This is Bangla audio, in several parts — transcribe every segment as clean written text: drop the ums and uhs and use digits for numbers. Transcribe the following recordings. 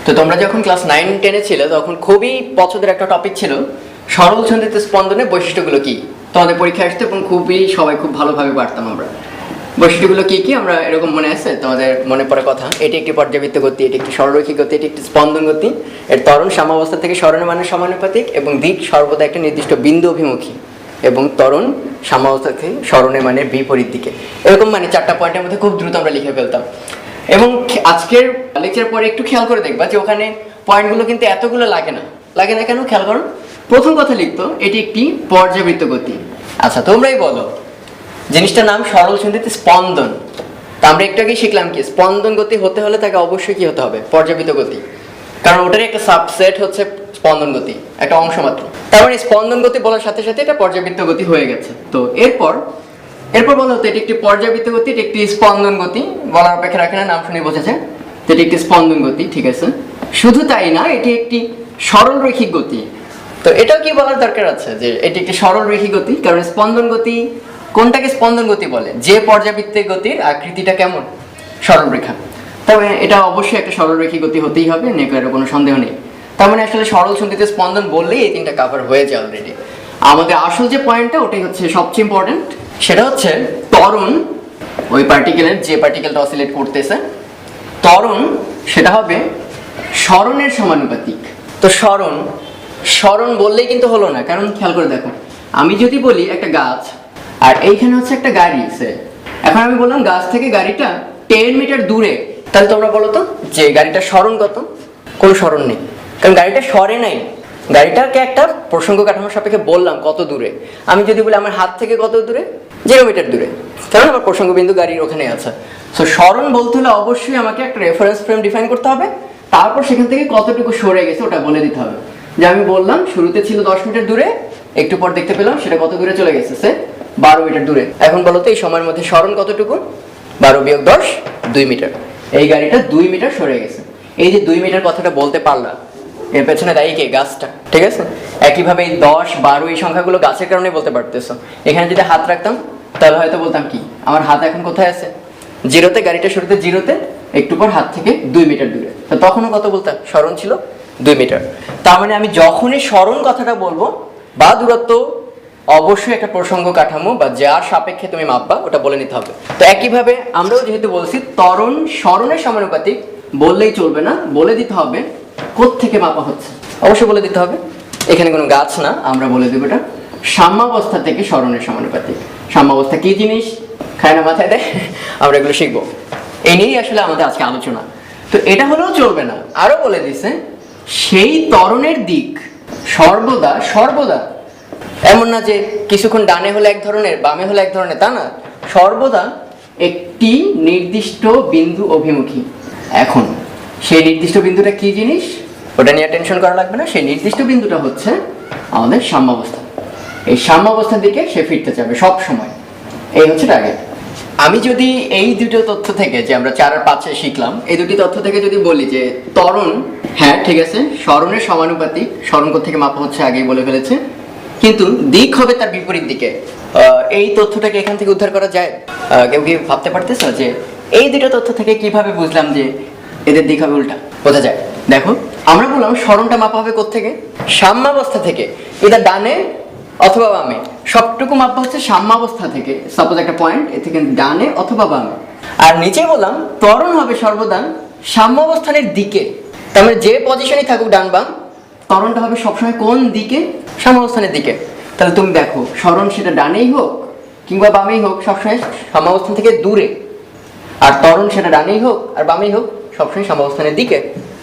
তো তোমরা যখন ক্লাস 9-10-এ ছিলে তখন খুবই পছন্দের একটা টপিক ছিল সরল ছন্দিত স্পন্দনের বৈশিষ্ট্যগুলো কি। তোমাদের পরীক্ষায় আসতে এবং সবাই খুব ভালোভাবে পারতাম আমরা। বৈশিষ্ট্যগুলো কি কি আমরা এরকম মনে আছে তোমাদের মনে পড়ে কথা? এটি একটি পর্যাবৃত্ত গতি, এটি একটি সরলরৈখিক গতি, এটি একটি স্পন্দন গতি, এর ত্বরণ সাম্যাবস্থা থেকে সরণের মানের সমানুপাতিক এবং দিক সর্বদা একটা নির্দিষ্ট বিন্দু অভিমুখী এবং ত্বরণ সাম্যাবস্থা থেকে সরণের মানের বিপরীত দিকে। এরকম মানে 4টা পয়েন্টের মধ্যে খুব দ্রুত আমরা লিখে ফেলতাম। এবং আজকের লেকচার পরে একটু খেয়াল করে দেখবা যে ওখানে পয়েন্টগুলো কিন্তু এতগুলো লাগে না কেন খেয়াল করো। প্রথম কথা লিখতো এটি একটি পর্যাবৃত্ত গতি। আচ্ছা তোমরাই বলো, জিনিসটার নাম সরল ছন্দিত স্পন্দন। তা আমরা একটু আগে শিখলাম কি স্পন্দন গতি হতে হলে তাকে অবশ্যই কি হতে হবে? পর্যাবৃত্ত গতি, কারণ ওটারই একটা সাবসেট হচ্ছে স্পন্দন গতি, একটা অংশ মাত্র। তার মানে স্পন্দন গতি বলার সাথে সাথে এটা পর্যাবৃত্ত গতি হয়ে গেছে। তো এরপর বলা হতো এটি একটি পর্যাবৃত্ত গতি, এটি একটি স্পন্দন গতি, বলার অপেক্ষা রাখে না, নাম শুনে বোঝাচ্ছে তো এটি একটি স্পন্দন গতি। ঠিক আছে, শুধু তাই না, এটি একটি সরল রৈখিক গতি। তো এটাও কি বলার দরকার আছে যে এটি একটি সরল রৈখিক গতি, কারণ স্পন্দন গতি কোনটাকে স্পন্দন গতি বলে? যে পর্যাবৃত্ত গতির আকৃতিটা কেমন? সরল রেখা। তবে এটা অবশ্যই একটা সরল রৈখিক গতি হতেই হবে, নেকারের কোনো সন্দেহ নেই। তার মানে আসলে সরল ছন্দিত স্পন্দন বললেই এই তিনটা কভার হয়ে যায় অলরেডি। আমাদের আসল যে পয়েন্টটা ওটাই হচ্ছে সবচেয়ে ইম্পর্টেন্ট, সেটা হচ্ছে ত্বরণ। ওই পার্টিকেলের যে পার্টিকেলটা অসিলেট করতেছে ত্বরণ সেটা হবে সরণের সমানুপাতিক। তো সরণ বললেই কিন্তু হলো না, কারণ খেয়াল করে দেখো, আমি যদি বলি একটা গাছ আর এইখানে হচ্ছে একটা গাড়ি, এখন আমি বললাম গাছ থেকে গাড়িটা 10 মিটার দূরে, তাহলে তোমরা বলো তো যে গাড়িটা সরণ কত? কোনো সরণ নেই, কারণ গাড়িটা সরে নাই। গাড়িটাকে একটা প্রসঙ্গ কাঠামোর সাপেক্ষে বললাম কত দূরে। আমি যদি বলি আমার হাত থেকে কত দূরে, 0 মিটার দূরে, কারণ আমার প্রসঙ্গ বিন্দু গাড়ির ওখানে আছে। সো সরণ বলতে হলে অবশ্যই আমাকে একটা রেফারেন্স ফ্রেম ডিফাইন করতে হবে, তারপর সেখান থেকে কতটুকু সরে গেছে ওটা বলে দিতে হবে। যে আমি বললাম শুরুতে ছিল 10 মিটার দূরে, একটু পর দেখতে পেলাম সেটা কত দূরে চলে গেছে, 12 মিটার দূরে। এখন বলো তো এই সময়ের মধ্যে সরণ কতটুকু? 12 বিয়োগ 10, 2 মিটার। এই গাড়িটা 2 মিটার সরে গেছে। এই যে 2 মিটার কথাটা বলতে পারলাম, এর পেছনে দায়ী কে? গাছটা। ঠিক আছে, একইভাবে এই 10, 12 এই সংখ্যাগুলো গাছের কারণে বলতে পারতেছো। এখানে যদি হাত রাখতাম তাহলে হয়তো বলতাম কি আমার হাত এখন কোথায় আছে? 0-তে, গাড়িটা শুরুতে 0-তে, একটু পর হাত থেকে 2 মিটার দূরে। তো তখনও কত বলতাম? সরণ ছিল 2 মিটার। তার মানে আমি যখনই সরণ কথাটা বলবো বা দূরত্ব, অবশ্যই একটা প্রসঙ্গ কাঠামো বা যার সাপেক্ষে তুমি মাপবা ওটা বলে নিতে হবে। তো একইভাবে আমরাও যেহেতু বলছি ত্বরণ সরণের সমানুপাতিক, বললেই চলবে না, বলে দিতে হবে কোত্থেকে মাপা হচ্ছে, অবশ্যই বলে দিতে হবে। এখানে কোনো গাছ না, আমরা বলে দেবো এটা সাম্যাবস্থা থেকে সরণের সমানুপাতিক। সাম্যাবস্থা কি জিনিস? খায় না মাথায় দেয়, আমরা এগুলো শিখবো। এই নিয়েই আসলে আমাদের আজকে আলোচনা। তো এটা হলেও চলবে না, আরো বলে দিছে সেই ত্বরণের দিক সর্বদা এমন না যে কিছুক্ষণ ডানে হলে এক ধরনের, বামে হলে এক ধরনের, তা না, সর্বদা একটি নির্দিষ্ট বিন্দু অভিমুখী। এখন সেই নির্দিষ্ট বিন্দুটা কি জিনিস ওটা নিয়ে টেনশন করা লাগবে না। সেই নির্দিষ্ট বিন্দুটা হচ্ছে আমাদের সাম্যাবস্থা। এই সাম্যাবস্থার দিকে সে ফিরতে চাবে সব সময়, এই হচ্ছে টার্গেট। আমি যদি এই দুটো তথ্য থেকে, যে আমরা 4 আর 5-এ শিখলাম, এই দুটি তথ্য থেকে যদি বলি যে ত্বরণ, হ্যাঁ ঠিক আছে, সরণের সমানুপাতিক, সরণ থেকে মাপা হচ্ছে, আগেই বলে ফেলেছে, কিন্তু দিক হবে তার বিপরীত দিকে। এই তথ্যটাকে এখান থেকে উদ্ধার করা যায়? কেউ কি ভাবতে পারতেছো যে এই দুটো তথ্য থেকে কিভাবে বুঝলাম যে এদের দিক হবে উল্টা? বোঝা যায়। দেখো, আমরা বললাম সরণটা মাপা হবে কোত্থেকে? সাম্যাবস্থা থেকে, এটা ডানে অথবা বামে, সবটুকু মাপা হচ্ছে সাম্যাবস্থা থেকে। সাপোজ একটা পয়েন্ট, এ থেকে ডানে অথবা বামে। আর নিচে বললাম ত্বরণ হবে সর্বদা সাম্যাবস্থানের দিকে। তার মানে যে পজিশনে থাকুক ডান বাম, ত্বরণটা হবে সবসময় কোন দিকে? সাম্যাবস্থানের দিকে। তাহলে তুমি দেখো সরণ সেটা ডানেই হোক কিংবা বামেই হোক, সবসময় সাম্যাবস্থান থেকে দূরে। আর ত্বরণ সেটা ডানেই হোক আর বামেই হোক, সবসময় সাম্যাবস্থানের দিকে।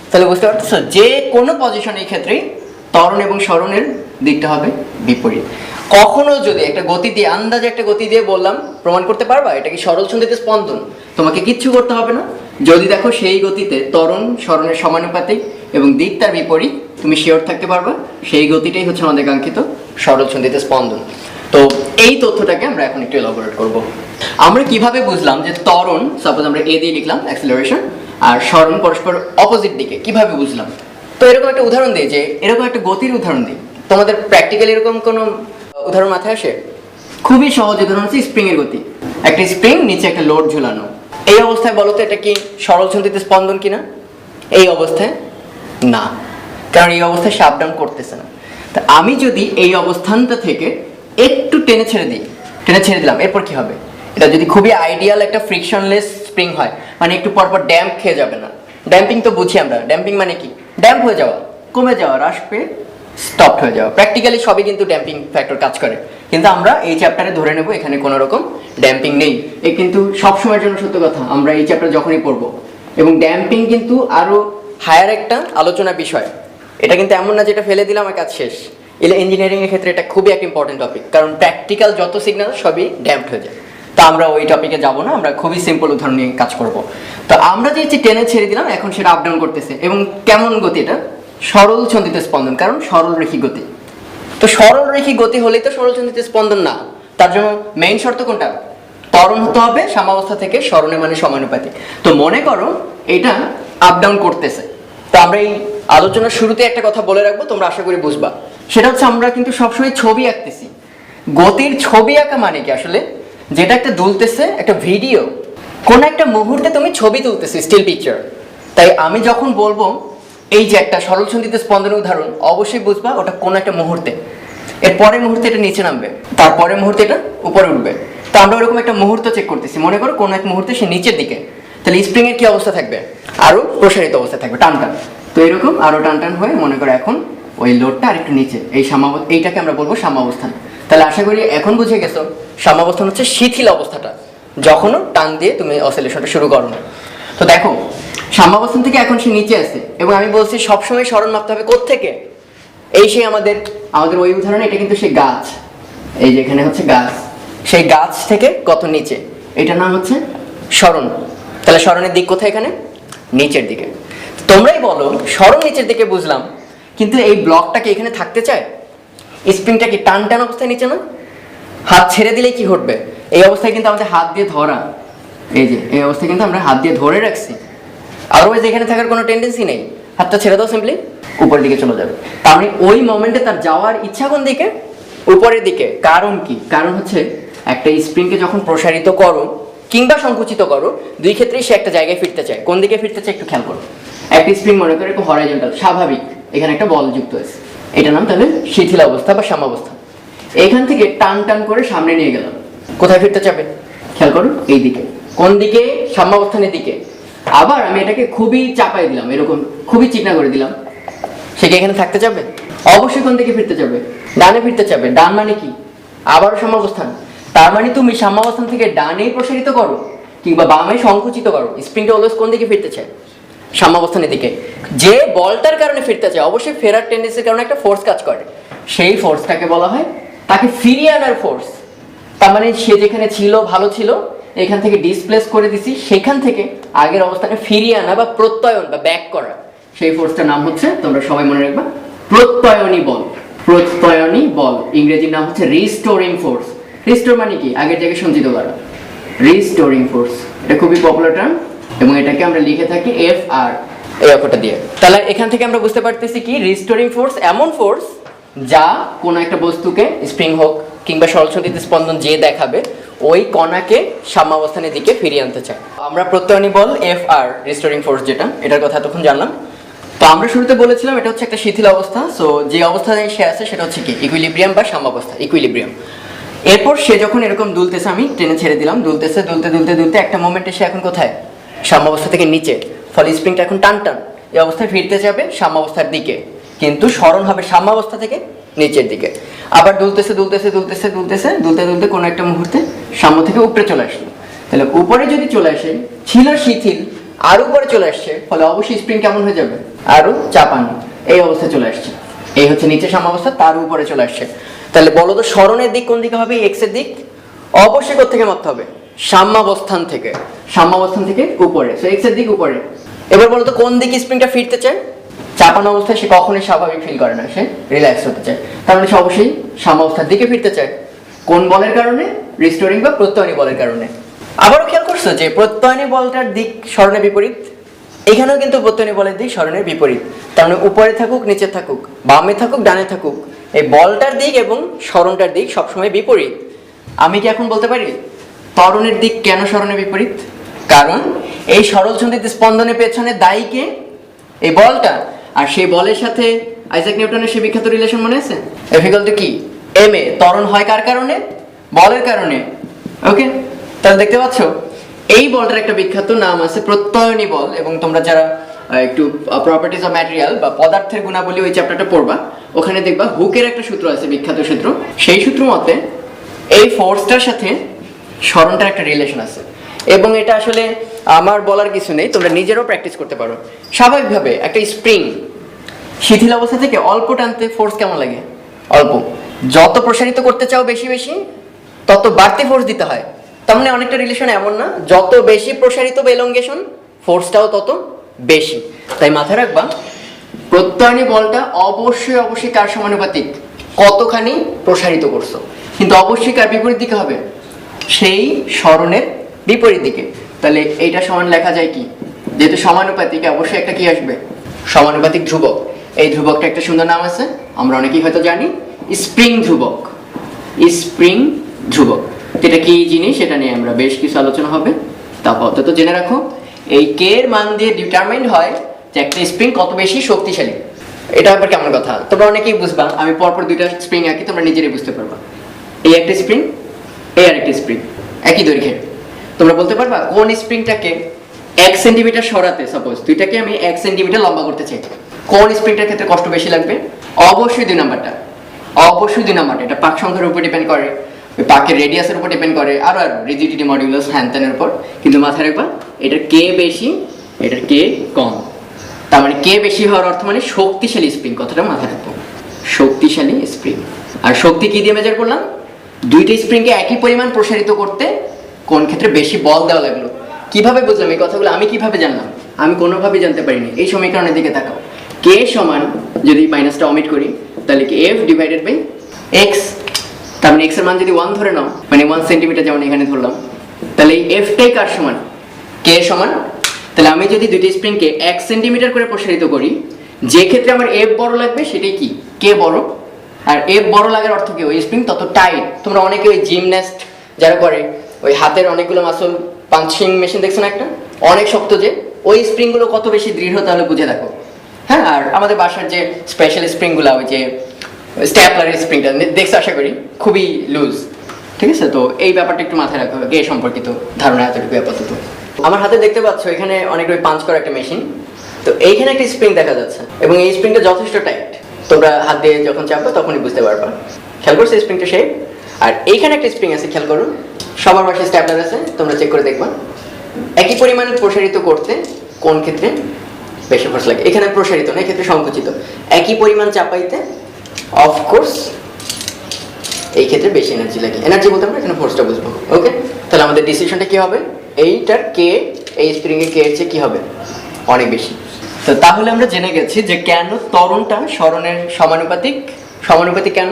তাহলে বুঝতে পারতেছো যে কোনো পজিশন এই ক্ষেত্রেই ত্বরণ এবং সরণের দিকটা হবে বিপরীত। কখনো যদি একটা গতি দিয়ে, আন্দাজে একটা গতি দিয়ে বললাম, প্রমাণ করতে পারবা এটা কি সরল ছন্দিত স্পন্দন? তোমাকে কিচ্ছু করতে হবে না। যদি দেখো সেই গতিতে ত্বরণ সরণের সমানুপাতিক এবং দিক তার বিপরীত, তুমি শিওর থাকতে পারবা সেই গতিটাই হচ্ছে আমাদের কাঙ্ক্ষিত সরল ছন্দিত স্পন্দন। তো এই তথ্যটাকে আমরা এখন একটু এলাবোরেট করব। আমরা কিভাবে বুঝলাম যে ত্বরণ, সাপোজ আমরা এ দিয়ে লিখলাম অ্যাক্সিলারেশন, আর সরণ পরস্পর অপোজিট দিকে, কিভাবে বুঝলাম? তো এরকম একটা উদাহরণ দিই, যে এরকম একটা গতির উদাহরণ দিই। তোমাদের প্র্যাকটিক্যালি এরকম কোনো উদাহরণ মাথায় আসে? খুবই সহজ উদাহরণ হচ্ছে স্প্রিং এর গতি। একটা স্প্রিং, নিচে একটা লোড ঝুলানো। এই অবস্থায় বলো তো এটা কি সরল ছন্দিত স্পন্দন কিনা? এই অবস্থায় না, কারণ এই অবস্থায় সে আপ ডাউন করতেছে না। তা আমি যদি এই অবস্থানটা থেকে একটু টেনে ছেড়ে দিই, টেনে ছেড়ে দিলাম, এরপর কি হবে? এটা যদি খুবই আইডিয়াল একটা ফ্রিকশনলেস স্প্রিং হয়, মানে একটু পরপর ড্যাম্প খেয়ে যাবে না। ড্যাম্পিং তো বুঝি আমরা, ড্যাম্পিং মানে কি? ড্যাম্প হয়ে যাওয়া, কমে যাওয়া, হ্রাস পেয়ে স্টপ হয়ে যাওয়া। প্র্যাকটিক্যালি সবই কিন্তু ড্যাম্পিং ফ্যাক্টর কাজ করে, কিন্তু আমরা এই চ্যাপ্টারে ধরে নেব এখানে কোনো রকম ড্যাম্পিং নেই। এ কিন্তু সবসময়ের জন্য সত্য কথা, আমরা এই চ্যাপ্টার যখনই পড়বো। এবং ড্যাম্পিং কিন্তু আরও হায়ার একটা আলোচনা বিষয়। এটা কিন্তু এমন না যেটা ফেলে দিলাম আর কাজ শেষ। ইঞ্জিনিয়ারিংয়ের ক্ষেত্রে এটা খুবই একটা ইম্পর্টেন্ট টপিক, কারণ প্র্যাকটিক্যাল যত সিগন্যাল সবই ড্যাম্পড হয়ে যায়। তো আমরা ওই টপিকে যাব না, আমরা খুবই সিম্পল উদাহরণ নিয়ে কাজ করব। তো আমরা যে টেনে ছেড়ে দিলাম, এখন সেটা আপ ডাউন করতেছে। এবং কেমন গতি? এটা সরল ছন্দিত স্পন্দন, কারণ সরল রেখি গতি। তো সরল রেখি গতি হলেই তো সরল ছন্দিত স্পন্দন না। তার জন্য মেইন শর্ত কোনটা? ত্বরণ হতে হবে সাম্যাবস্থা থেকে সরণে, মানে সমানুপাতিক। তো মনে করো এটা আপ ডাউন করতেছে। তো আমরা এই আলোচনার শুরুতে একটা কথা বলে রাখবো, তোমরা আশা করি বুঝবা। সেটা হচ্ছে আমরা কিন্তু সবসময় ছবি আঁকতেছি। গতির ছবি আঁকা মানে কি আসলে? যেটা একটা দুলতেছে, একটা ভিডিও, কোন একটা মুহূর্তে তুমি ছবি তুলতেছি, স্টিল পিকচার। তাই আমি যখন বলবো এই যে একটা সরল ছন্দিত স্পন্দনের উদাহরণ, অবশ্যই বুঝবা ওটা কোন একটা মুহূর্তে। এর পরের মুহূর্তে এটা নিচে নামবে, তারপরের মুহূর্তে এটা উপরে উঠবে। তো আমরা ওরকম একটা মুহূর্ত চেক করতেছি। মনে করো কোন এক মুহূর্তে সে নিচের দিকে, তাহলে স্প্রিং এর কি অবস্থা থাকবে? আরো প্রসারিত অবস্থা থাকবে, টান টান। তো এরকম আরো টান টান হয়ে মনে করো এখন ওই লোডটা আরেকটু নিচে, এই এইটাকে আমরা বলবো সাম্যাবস্থান। তাহলে আশা করি এখন বুঝে গেছো সাম্যাবস্থান হচ্ছে শিথিল অবস্থাটা, যখনও টান দিয়ে তুমি অসিলেশনটা শুরু করো না। তো দেখো সাম্যাবস্থান থেকে এখন সে নিচে আছে, এবং আমি বলছি সবসময় সরণ মাপতে হবে কোত্থেকে? এই সেই আমাদের ওই উদাহরণে এটা কিন্তু সেই গাছ, এই যে এখানে হচ্ছে গাছ, সেই গাছ থেকে কত নিচে, এটার নাম হচ্ছে সরণ। তাহলে সরণের দিক কোথায়? এখানে নিচের দিকে। তোমরাই বলো, সরণ নিচের দিকে বুঝলাম, কিন্তু এই ব্লকটাকে এখানে থাকতে চায়? স্প্রিংটা কি টান টান অবস্থায় নিচে না? হাত ছেড়ে দিলে কি ঘটবে? এই অবস্থায় কিন্তু আমাদের হাত দিয়ে ধরা, এই যে এই অবস্থায় কিন্তু আমরা হাত দিয়ে ধরে রাখছি। আদারওয়াইজ এখানে থাকার কোনো টেন্ডেন্সি নেই। হাতটা ছেড়ে দাও, সিম্পলি উপরের দিকে চলে যাবে। তার মানে ওই মোমেন্টে তার যাওয়ার ইচ্ছা কোন দিকে? উপরের দিকে। কারণ কি? কারণ হচ্ছে একটা স্প্রিংকে যখন প্রসারিত করো কিংবা সংকুচিত করো, দুই ক্ষেত্রেই সে একটা জায়গায় ফিরতে চায়। কোন দিকে ফিরতে চায় একটু খেয়াল করো। একটা স্প্রিং মনে করে একটু হরাইজন্টাল, স্বাভাবিক, এখানে একটা বল যুক্ত আছে, এটা নাম তাহলে শিথিল অবস্থা বা সাম্যাবস্থা। এখান থেকে টান টান করে সামনে নিয়ে গেলাম, কোথায় ফিরতে চাবে? খেয়াল করো, এই দিকে। কোন দিকে? সাম্যাবস্থানের দিকে। আবার আমি এটাকে খুবই চাপাই দিলাম, এরকম খুবই চিকনা করে দিলাম, সে কি এখানে থাকতে চাবে? অবশ্যই কোন দিকে ফিরতে চাবে? ডানে ফিরতে চাবে। ডান মানে কি? আবারও সাম্যাবস্থান। তার মানে তুমি সাম্যাবস্থান থেকে ডানে প্রসারিত করো কিংবা বামে সংকুচিত করো, স্প্রিংটা অলওয়েজ কোন দিকে ফিরতে চায়? সাম্যাবস্থানের দিকে। যে বলটার কারণে ফিরতে চায়, অবশ্যই ফেরার টেন্ডেন্সির কারণে একটা ফোর্স কাজ করে, সেই ফোর্সটাকে বলা হয় তাকে ফিরিয়ে আনার ফোর্স। তার মানে সে যেখানে ছিল, ভালো ছিল, এখান থেকে ডিসপ্লেস করে দিছি, সেখান থেকে আগের অবস্থানে ফিরিয়ে আনা বা প্রত্যয়ন বা ব্যাক করা, সেই ফোর্সটার নাম হচ্ছে, তোমরা সবাই মনে রাখবা, প্রত্যয়নী বল। প্রত্যয়নী বল ইংরেজির নাম হচ্ছে রিস্টোরিং ফোর্স। রিস্টোর মানে কি? আগের জায়গায় সঞ্চিত করা, রিস্টোরিং ফোর্স। এটা খুবই পপুলার টার্ম, এবং এটাকে আমরা লিখে থাকি FR এই অক্ষরটা দিয়ে। তাহলে এখান থেকে আমরা বুঝতে পারতেছি কি, রিস্টোরিং ফোর্স এমন ফোর্স যা কোনো একটা বস্তুকে, স্প্রিং হোক কিংবা সরলছন্দিত স্পন্দন যে দেখাবে, ওই কণাকে সাম্যাবস্থানের দিকে ফিরিয়ে আনতে চায়। আমরা প্রত্যয়নী বল FR, রিস্টোরিং ফোর্স যেটা, এটার কথা তখন জানলাম। তো আমরা শুরুতে বলেছিলাম এটা হচ্ছে একটা শিথিল অবস্থা। সো যে অবস্থায় সে আছে সেটা হচ্ছে কি? ইকুইলিব্রিয়াম বা সাম্যাবস্থা, ইকুইলিব্রিয়াম। এরপর সে যখন এরকম দুলতেছে, আমি টেনে ছেড়ে দিলাম, দুলতেছে, দুলতে দুলতে দুলতে একটা মোমেন্টে সে এখন কোথায়? সাম্যাবস্থা থেকে নিচে। ফলে স্প্রিংটা এখন টান টান এই অবস্থায় ফিরতে যাবে সাম্যাবস্থার দিকে, কিন্তু সরণ হবে সাম্যাবস্থা থেকে নিচের দিকে। আবার দুলতেছে দুলতেছে দুলতেছে দুলতেছে দুলতে দুলতে কোনো একটা মুহূর্তে সাম্য থেকে উপরে চলে আসলো। তাহলে উপরে যদি চলে আসে, ছিল শিথিল, আর উপরে চলে আসছে, ফলে অবশ্যই স্প্রিং কেমন হয়ে যাবে? আরো চাপানো, এই অবস্থায় চলে আসছে। এই হচ্ছে নিচে সাম্যাবস্থা, তার উপরে চলে আসছে। তাহলে বলো তো সরণের দিক কোন দিকে হবে? এক্স এর দিক। অবশ্যই কোত্থেকে মাপতে হবে? সাম্যাবস্থান থেকে। সাম্যাবস্থান থেকে উপরে, সো এক্স এর দিক উপরে। এবার বলো তো কোন দিকে স্প্রিংটা ফিরতে চায়? চাপানো অবস্থায় সে কখনোই স্বাভাবিক ফিল করে না, সে রিল্যাক্স হতে চায়। তার মানে সে অবশ্যই সাম্যাবস্থার দিকে ফিরতে চায়। কোন বলের কারণে? রিস্টোরিং বা প্রত্যয়নী বলের কারণে। আবারও খেয়াল করছো যে প্রত্যয়নী বলটার দিক সরণের বিপরীত। এখানেও কিন্তু প্রত্যয়নী বলের দিক সরণের বিপরীত। তার মানে উপরে থাকুক, নিচে থাকুক, বামে থাকুক, ডানে থাকুক, এই বলটার দিক এবং সরণটার দিক সবসময় বিপরীত। আমি কি এখন বলতে পারি ত্বরণের দিক কেন সরণের বিপরীত? কারণ এই সরল ছন্দিত স্পন্দনের পেছনে দায়ী কে? এই বলটা। আর সেই বলের সাথে আইজাক নিউটনের সেই বিখ্যাত রিলেশন মনে আছে? F = কি ma, ত্বরণ হয় কার কারণে? বলের কারণে। ওকে, তাহলে দেখতে পাচ্ছ এই বলটার একটা বিখ্যাত নাম আছে প্রত্যয়নী বল। এবং তোমরা যারা একটু প্রপার্টিজ অফ ম্যাটেরিয়াল বা পদার্থের গুণাবলী ওই চ্যাপ্টারটা পড়বা, ওখানে দেখবা হুকের একটা সূত্র আছে, বিখ্যাত সূত্র। সেই সূত্র মতে এই ফোর্সটার সাথে সরণটার একটা রিলেশন আছে। এবং এটা আসলে আমার বলার কিছু নেই, তোমরা নিজেরাও প্র্যাকটিস করতে পারো। স্বাভাবিকভাবে একটা স্প্রিং শিথিল অবস্থা থেকে অল্প টানতে ফোর্স কেমন লাগে? অল্প। যত প্রসারিত করতে চাও বেশি বেশি, তত বাড়তি ফোর্স দিতে হয়। তার মানে অনেকটা রিলেশন এমন না, যত বেশি প্রসারিত বা এলংগেশন ফোর্সটাও তত বেশি। তাই মাথায় রাখবা প্রত্যয়নী বলটা অবশ্যই অবশ্যই কার সমানুপাতিক? কতখানি প্রসারিত করছো। কিন্তু অবশ্যই কার বিপরীত দিকে হবে? সেই সরণের বিপরীত দিকে। তাহলে এইটা সমান লেখা যায় কি? যেহেতু সমানুপাতিক, অবশ্যই একটা কি আসবে? সমানুপাতিক ধ্রুবক। এই ধ্রুবকটা একটা সুন্দর নাম আছে, আমরা অনেকেই হয়তো জানি, স্প্রিং ধ্রুবক। স্প্রিং ধ্রুবক এটা কি জিনিস, এটা নিয়ে আমরা বেশ কিছু আলোচনা হবে। তা আপাতত জেনে রাখো, এই কে এর মান দিয়ে ডিটারমাইন্ড হয় যে একটা স্প্রিং কত বেশি শক্তিশালী। এটা আবার কেমন কথা, তোমরা অনেকেই বুঝবা। আমি পরপর দুইটা স্প্রিং আঁকি, তোমরা নিজেরাই বুঝতে পারবা। এই একটা স্প্রিং, এই আর একটা স্প্রিং, একই দৈর্ঘ্যের। তোমরা বলতে পারবা কোন স্প্রিংটাকে 1 সেন্টিমিটার সরাতে, সাপোজ দুইটাকে আমি 1 সেন্টিমিটার লম্বা করতে চাই, কোন স্প্রিংটার ক্ষেত্রে কষ্ট বেশি লাগবে? অবশ্যই 2 নাম্বারটা। অবশ্যই 2 নাম্বারটা। এটা পাক সংখ্যার উপর ডিপেন্ড করে, ওই পাকের রেডিয়াসের উপর ডিপেন্ড করে, আরো রিজিডিটি মডিউলাস হ্যানত্যানের উপর। কিন্তু মাথায় রাখবা এটার কে বেশি, এটার কে কম। তার মানে কে বেশি হওয়ার অর্থ মানে শক্তিশালী স্প্রিং, কথাটা মাথায় রাখবো। শক্তিশালী স্প্রিং। আর শক্তি কি দিয়ে মেজার করলাম? দুইটা স্প্রিংকে একই পরিমাণ প্রসারিত করতে কোন ক্ষেত্রে বেশি বল দেওয়া লাগলো। কিভাবে বুঝলাম এই কথাগুলো? আমি কিভাবে জানলাম? আমি কোনোভাবেই জানতে পারিনি। এই সমীকরণের দিকে তাকাও। কে সমান, যদি মাইনাসটা অমিট করি, তাহলে কি F ডিভাইডেড বাই X। তার মানে X এর মান যদি 1 ধরে নাও, মানে 1 সেন্টিমিটার যেমন এখানে ধরলাম, তাহলে এই F টাই কার সমান? কে সমান। তাহলে আমি যদি দুইটা স্প্রিংকে 1 সেন্টিমিটার করে প্রসারিত করি, যে ক্ষেত্রে আমার F বড় লাগবে সেটাই কি? কে বড়। আর F বড় লাগার অর্থ কি? ওই স্প্রিং তত টাইট। তোমরা অনেকে ওই জিমন্যাস্ট যারা করে, ওই হাতের অনেকগুলো মাসল পাঞ্চিং মেশিন দেখছো না একটা, অনেক শক্ত, যে ওই স্প্রিংগুলো কত বেশি দৃঢ় তাহলে বুঝে দেখো। হ্যাঁ, আর আমাদের বাসার যে স্পেশাল স্প্রিংগুলো, ওই যে স্ট্যাপলারের স্প্রিংটা দেখছো আশা করি, খুবই লুজ। ঠিক আছে, তো এই ব্যাপারটা একটু মাথায় রাখতে হবে। গে সম্পর্কিত ধারণা এতটুকু আপাতত। আমার হাতে দেখতে পাচ্ছ এখানে অনেক ওই পাঞ্চ করা একটা মেশিন। তো এইখানে একটা স্প্রিং দেখা যাচ্ছে এবং এই স্প্রিংটা যথেষ্ট টাইট। তোমরা হাত দিয়ে যখন চাপবে তখনই বুঝতে পারবা। খেয়াল করছো স্প্রিংটা শেপ? আর এইখানে একটা স্প্রিং আছে, খেয়াল করো। সবার পাশে স্ট্যাপলার আছে, তোমরা চেক করে দেখবা। একই পরিমাণ প্রসারিত করতে কোন ক্ষেত্রে বেশি ফোর্স লাগে? এখানে প্রসারিত না, এক্ষেত্রে সংকুচিত। একই পরিমাণ চাপাইতে অফকোর্স এই ক্ষেত্রে বেশি এনার্জি লাগে। এনার্জি বলতে আমরা এখানে ফোর্সটা বুঝবো। ওকে, তাহলে আমাদের ডিসিশনটা কি হবে? এইটার কে, এই স্প্রিং এর কে এর চেয়ে কি হবে? অনেক বেশি। তো তাহলে আমরা জেনে গেছি যে কেন ত্বরণটা সরণের সমানুপাতিক। সমানুপাতিক কেন?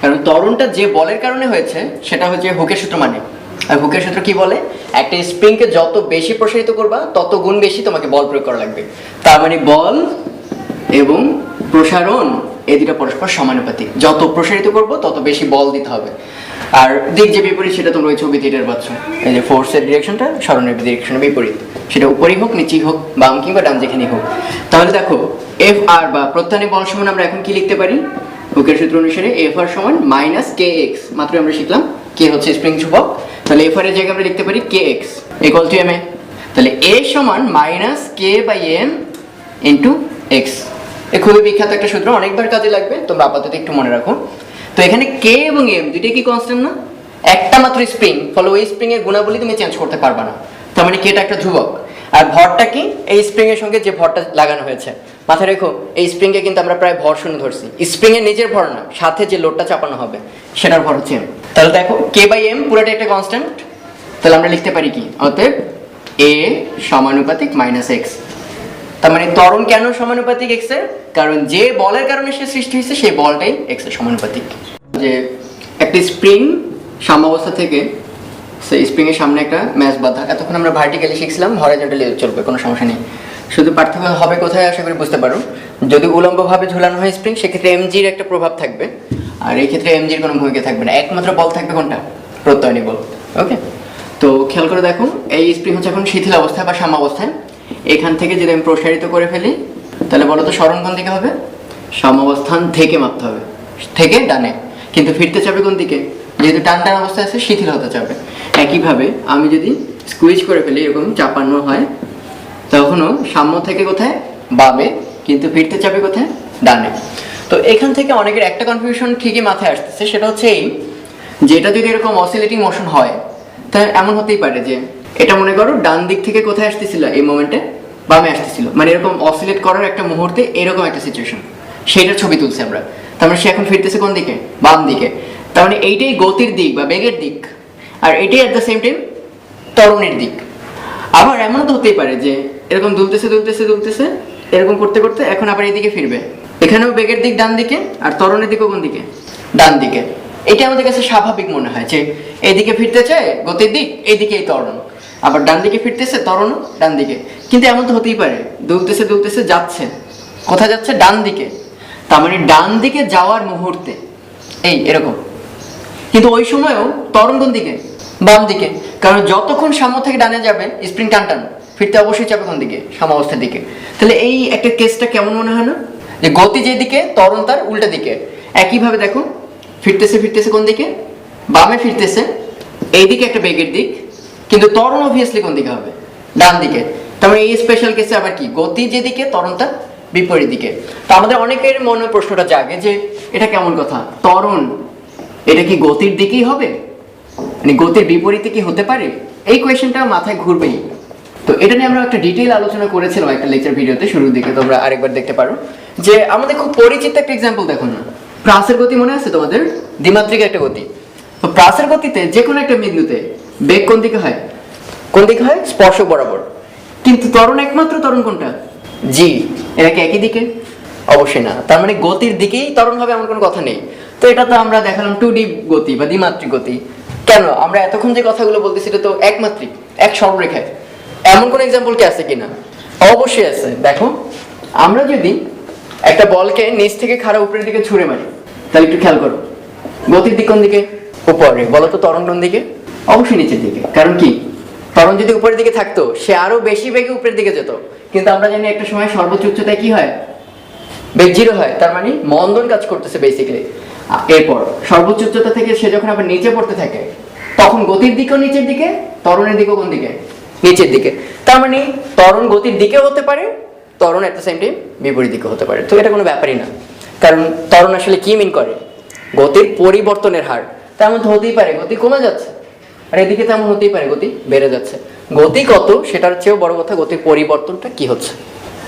কারণ ত্বরণটা যে বলের কারণে হয়েছে সেটা হচ্ছে হুকের সূত্র মানে। আর হুকের সূত্র কি বলে? একটা স্প্রিংকে যত বেশি প্রসারিত করবা তত গুণ বেশি তোমাকে বল প্রয়োগ করা লাগবে। তার মানে বল এবং প্রসারণ এই দুটো পরস্পর সমানুপাতিক। যত প্রসারিত করব তত বেশি বল দিতে হবে। আর দিক যে বিপরীত সেটা তোমরা ওই ছবিতে এটা পাচ্ছ। এই যে ফোর্সের ডিরেকশনটা সরণের ডিরেকশনের বিপরীত, সেটা উপরেই হোক নিচেই হোক, বাম কিংবা ডান যেখানেই হোক। তাহলে দেখো এফ আর বা প্রত্যানী বল সমান আমরা এখন কি লিখতে পারি? হুকের সূত্র অনুসারে এফ আর সমান মাইনাস কে এক্স। মাত্র আমরা শিখলাম কে হচ্ছে স্প্রিং ধ্রুবক, তাহলে এফ আর এর জায়গায় আমরা লিখতে পারি K X equal to M A. তাহলে এ সমান minus K by M into X. এ খুবই বিখ্যাত একটা সূত্র, অনেকবার কাজে লাগবে, তোমরা আপাতত একটু মনে রাখো। তো এখানে কে এবং এম দুইটাই কি কনস্ট্যান্ট না? একটা মাত্র স্প্রিং, ফলে ওই স্প্রিং এর গুণাবলী তুমি চেঞ্জ করতে পারবা না। তার মানে কেটা একটা ধ্রুবক। আর ভরটা কি? এই স্প্রিং এর সঙ্গে যে ভরটা লাগানো হয়েছে। মাথায় রেখো এই স্প্রিং এ কিন্তু আমরা প্রায় ভর শূন্য ধরছি। স্প্রিং এর নিজের ভর না, সাথে যে লোডটা চাপানো হবে সেটার ভর হচ্ছে এম। তাহলে দেখো কে বাই এম পুরোটা একটা কনস্ট্যান্ট। তাহলে আমরা লিখতে পারি কি? অতএব এ সমানুপাতিক মাইনাস এক্স। তার মানে ত্বরণ কেন সমানুপাতিক এক্স এর? কারণ যে বলের কারণে সে সৃষ্টি হয়েছে সেই বলটাই এক্স এর সমানুপাতিক। যে একটা স্প্রিং সাম্যাবস্থা থেকে সেই স্প্রিং এর সামনে একটা ম্যাচ বাঁধা, এতক্ষণ আমরা ভার্টিক্যালি শিখছিলাম, হরাইজন্টালি চলবে, কোনো সমস্যা নেই। শুধু পার্থক্য হবে কোথায় আশা করি বুঝতে পারো। যদি উলম্বভাবে ঝুলানো হয় স্প্রিং সেক্ষেত্রে এমজির একটা প্রভাব থাকবে, আর এই ক্ষেত্রে এমজির কোনো ভূমিকা থাকবে না। একমাত্র বল থাকবে কোনটা? প্রত্যয়নী বল। ওকে, তো খেয়াল করে দেখো এই স্প্রিং হচ্ছে এখন শিথিল অবস্থায় বা সাম্যাবস্থায়। এখান থেকে যদি আমি প্রসারিত করে ফেলি তাহলে বলো তো সরণ কোন দিকে হবে? সাম্যাবস্থান থেকে মাপতে হবে, থেকে ডানে। কিন্তু ফিরতে চাবে কোন দিকে? যেহেতু টান টান অবস্থায় আছে, শিথিল হতে চাবে। একইভাবে আমি যদি স্কুইজ করে ফেলি, এরকম চাপানো হয়, তখনও সাম্য থেকে কোথায়? বামে, কিন্তু ফিরতে চাবে কোথায়? ডানে। তো এখান থেকে অনেকের একটা কনফিউশন ঠিকই মাথায় আসতেছে, সেটা হচ্ছে এই যে এটা যদি এরকম অসিলেটিং মোশন হয়, তাহলে এমন হতেই পারে যে এটা মনে করো ডান দিক থেকে কোথায় আসতেছিল, এই মোমেন্টে বামে আসতেছিল, মানে এরকম অসিলেট করার একটা মুহূর্তে এরকম একটা সিচুয়েশন, সেইটার ছবি তুলছি আমরা। তার মানে সে এখন ফিরতেছে কোন দিকে? বাম দিকে। তার মানে এইটাই গতির দিক বা বেগের দিক, আর এটাই অ্যাট দ্য সেম টাইম ত্বরণের দিক। আবার এমন তো হতেই পারে যে এরকম দুলতেছে দুলতেছে দুলতেছে, এরকম করতে করতে এখন আবার এইদিকে ফিরবে, এখানেও বেগের দিক ডান দিকে, আর ত্বরণের দিকও কোন দিকে? ডান দিকে। এটা আমাদের কাছে স্বাভাবিক মনে হয় যে এইদিকে ফিরতেছে গতির দিক, এইদিকে এই ত্বরণ, আবার ডান দিকে ফিরতেছে ত্বরণ ডান দিকে। কিন্তু এমন তো হতেই পারে দুলতেছে দুলতেছে যাচ্ছে, কোথায় যাচ্ছে? ডান দিকে। তার মানে ডান দিকে যাওয়ার মুহূর্তে এই এরকম, কিন্তু ওই সময়ও ত্বরণ কোন দিকে? বাম দিকে। কারণ যতক্ষণ সাম্য থেকে ডানে যাবে স্প্রিং টান টান, ফিরতে অবশ্যই যাবে কোন দিকে? সাম্যাবস্থার দিকে। তাহলে এই একটা কেসটা কেমন মনে হয় না, যে গতি যেদিকে ত্বরণ তার উল্টা দিকে। একইভাবে দেখো ফিরতেছে ফিরতেছে কোন দিকে? বামে ফিরতেছে, এইদিকে একটা বেগের দিক, কিন্তু ত্বরণ অবভিয়াসলি কোন দিকে হবে? ডান দিকে। তার মানে এই স্পেশাল কেসে আবার কি, গতি যেদিকে ত্বরণ তার বিপরীত দিকে। তো আমাদের অনেকের মনে প্রশ্নটা জাগে যে এটা কেমন কথা, ত্বরণ এটা কি গতির দিকেই হবে, মানে গতির বিপরীতে কি হতে পারে? এই কোয়েশ্চেনটা মাথায় ঘুরবেই। তো এটা নিয়ে আমরা একটা ডিটেইল আলোচনা করেছিলাম একটা লেকচার ভিডিওতে, শুরুর দিকে, তোমরা আরেকবার দেখতে পারো। যে আমাদের খুব পরিচিত একটা এক্সাম্পল দেখো না, প্রাসের গতি মনে আছে তোমাদের? দ্বিমাত্রিক একটা গতি। তো প্রাসের গতিতে যে কোনো একটা বিন্দুতে বেগ কোন দিকে হয়? কোন দিকে হয়? স্পর্শক বরাবর। কিন্তু ত্বরণ, একমাত্র ত্বরণ কোনটা? জি। এরা কি একই দিকে? অবশ্যই না। তার মানে গতির দিকেই ত্বরণ হবে এমন কোনো কথা নেই। তো এটা তো আমরা দেখালাম 2D গতি বা দ্বিমাত্রিক গতি। কেন আমরা এতক্ষণ যে কথাগুলো বলতেছি এটা তো একমাত্রিক, এক সরলরেখায়। এমন কোন এক্সাম্পল কি আছে কিনা? অবশ্যই আছে। দেখো আমরা যদি একটা বলকে নিচ থেকে খাড়া উপরের দিকে ছুঁড়ে মারি, তাহলে একটু খেয়াল করো, গতির দিক কোন দিকে? উপরে। বলো তো ত্বরণ কোন দিকে? অবশ্যই নিচের দিকে। কারণ কি, ত্বরণ যদি উপরের দিকে থাকতো সে আরো বেশি বেগে উপরের দিকে যেত, কিন্তু আমরা জানি একটা সময় সর্বোচ্চ উচ্চতায় কি হয়? বেগ 0 হয়। তার মানে মন্দন কাজ করতেছে বেসিক্যালি। এরপর সর্বোচ্চ উচ্চতা থেকে সে যখন আবার নিচে পড়তে থাকে, তখন গতির দিকও নিচের দিকে, ত্বরণের দিকও কোন দিকে? নিচের দিকে। তার মানে ত্বরণ গতির দিকেও হতে পারে, ত্বরণ এট দ্য সেম টাইম বিপরীত দিকে হতে পারে। তো এটা কোনো ব্যাপারই না, কারণ ত্বরণ আসলে কি মিন করে? গতির পরিবর্তনের হার। তার মধ্যে হতেই পারে গতি কমে যাচ্ছে, আর এদিকে তেমন হতেই পারে গতি বেড়ে যাচ্ছে। গতি কত সেটার চেয়েও বড় কথা গতির পরিবর্তনটা কি হচ্ছে।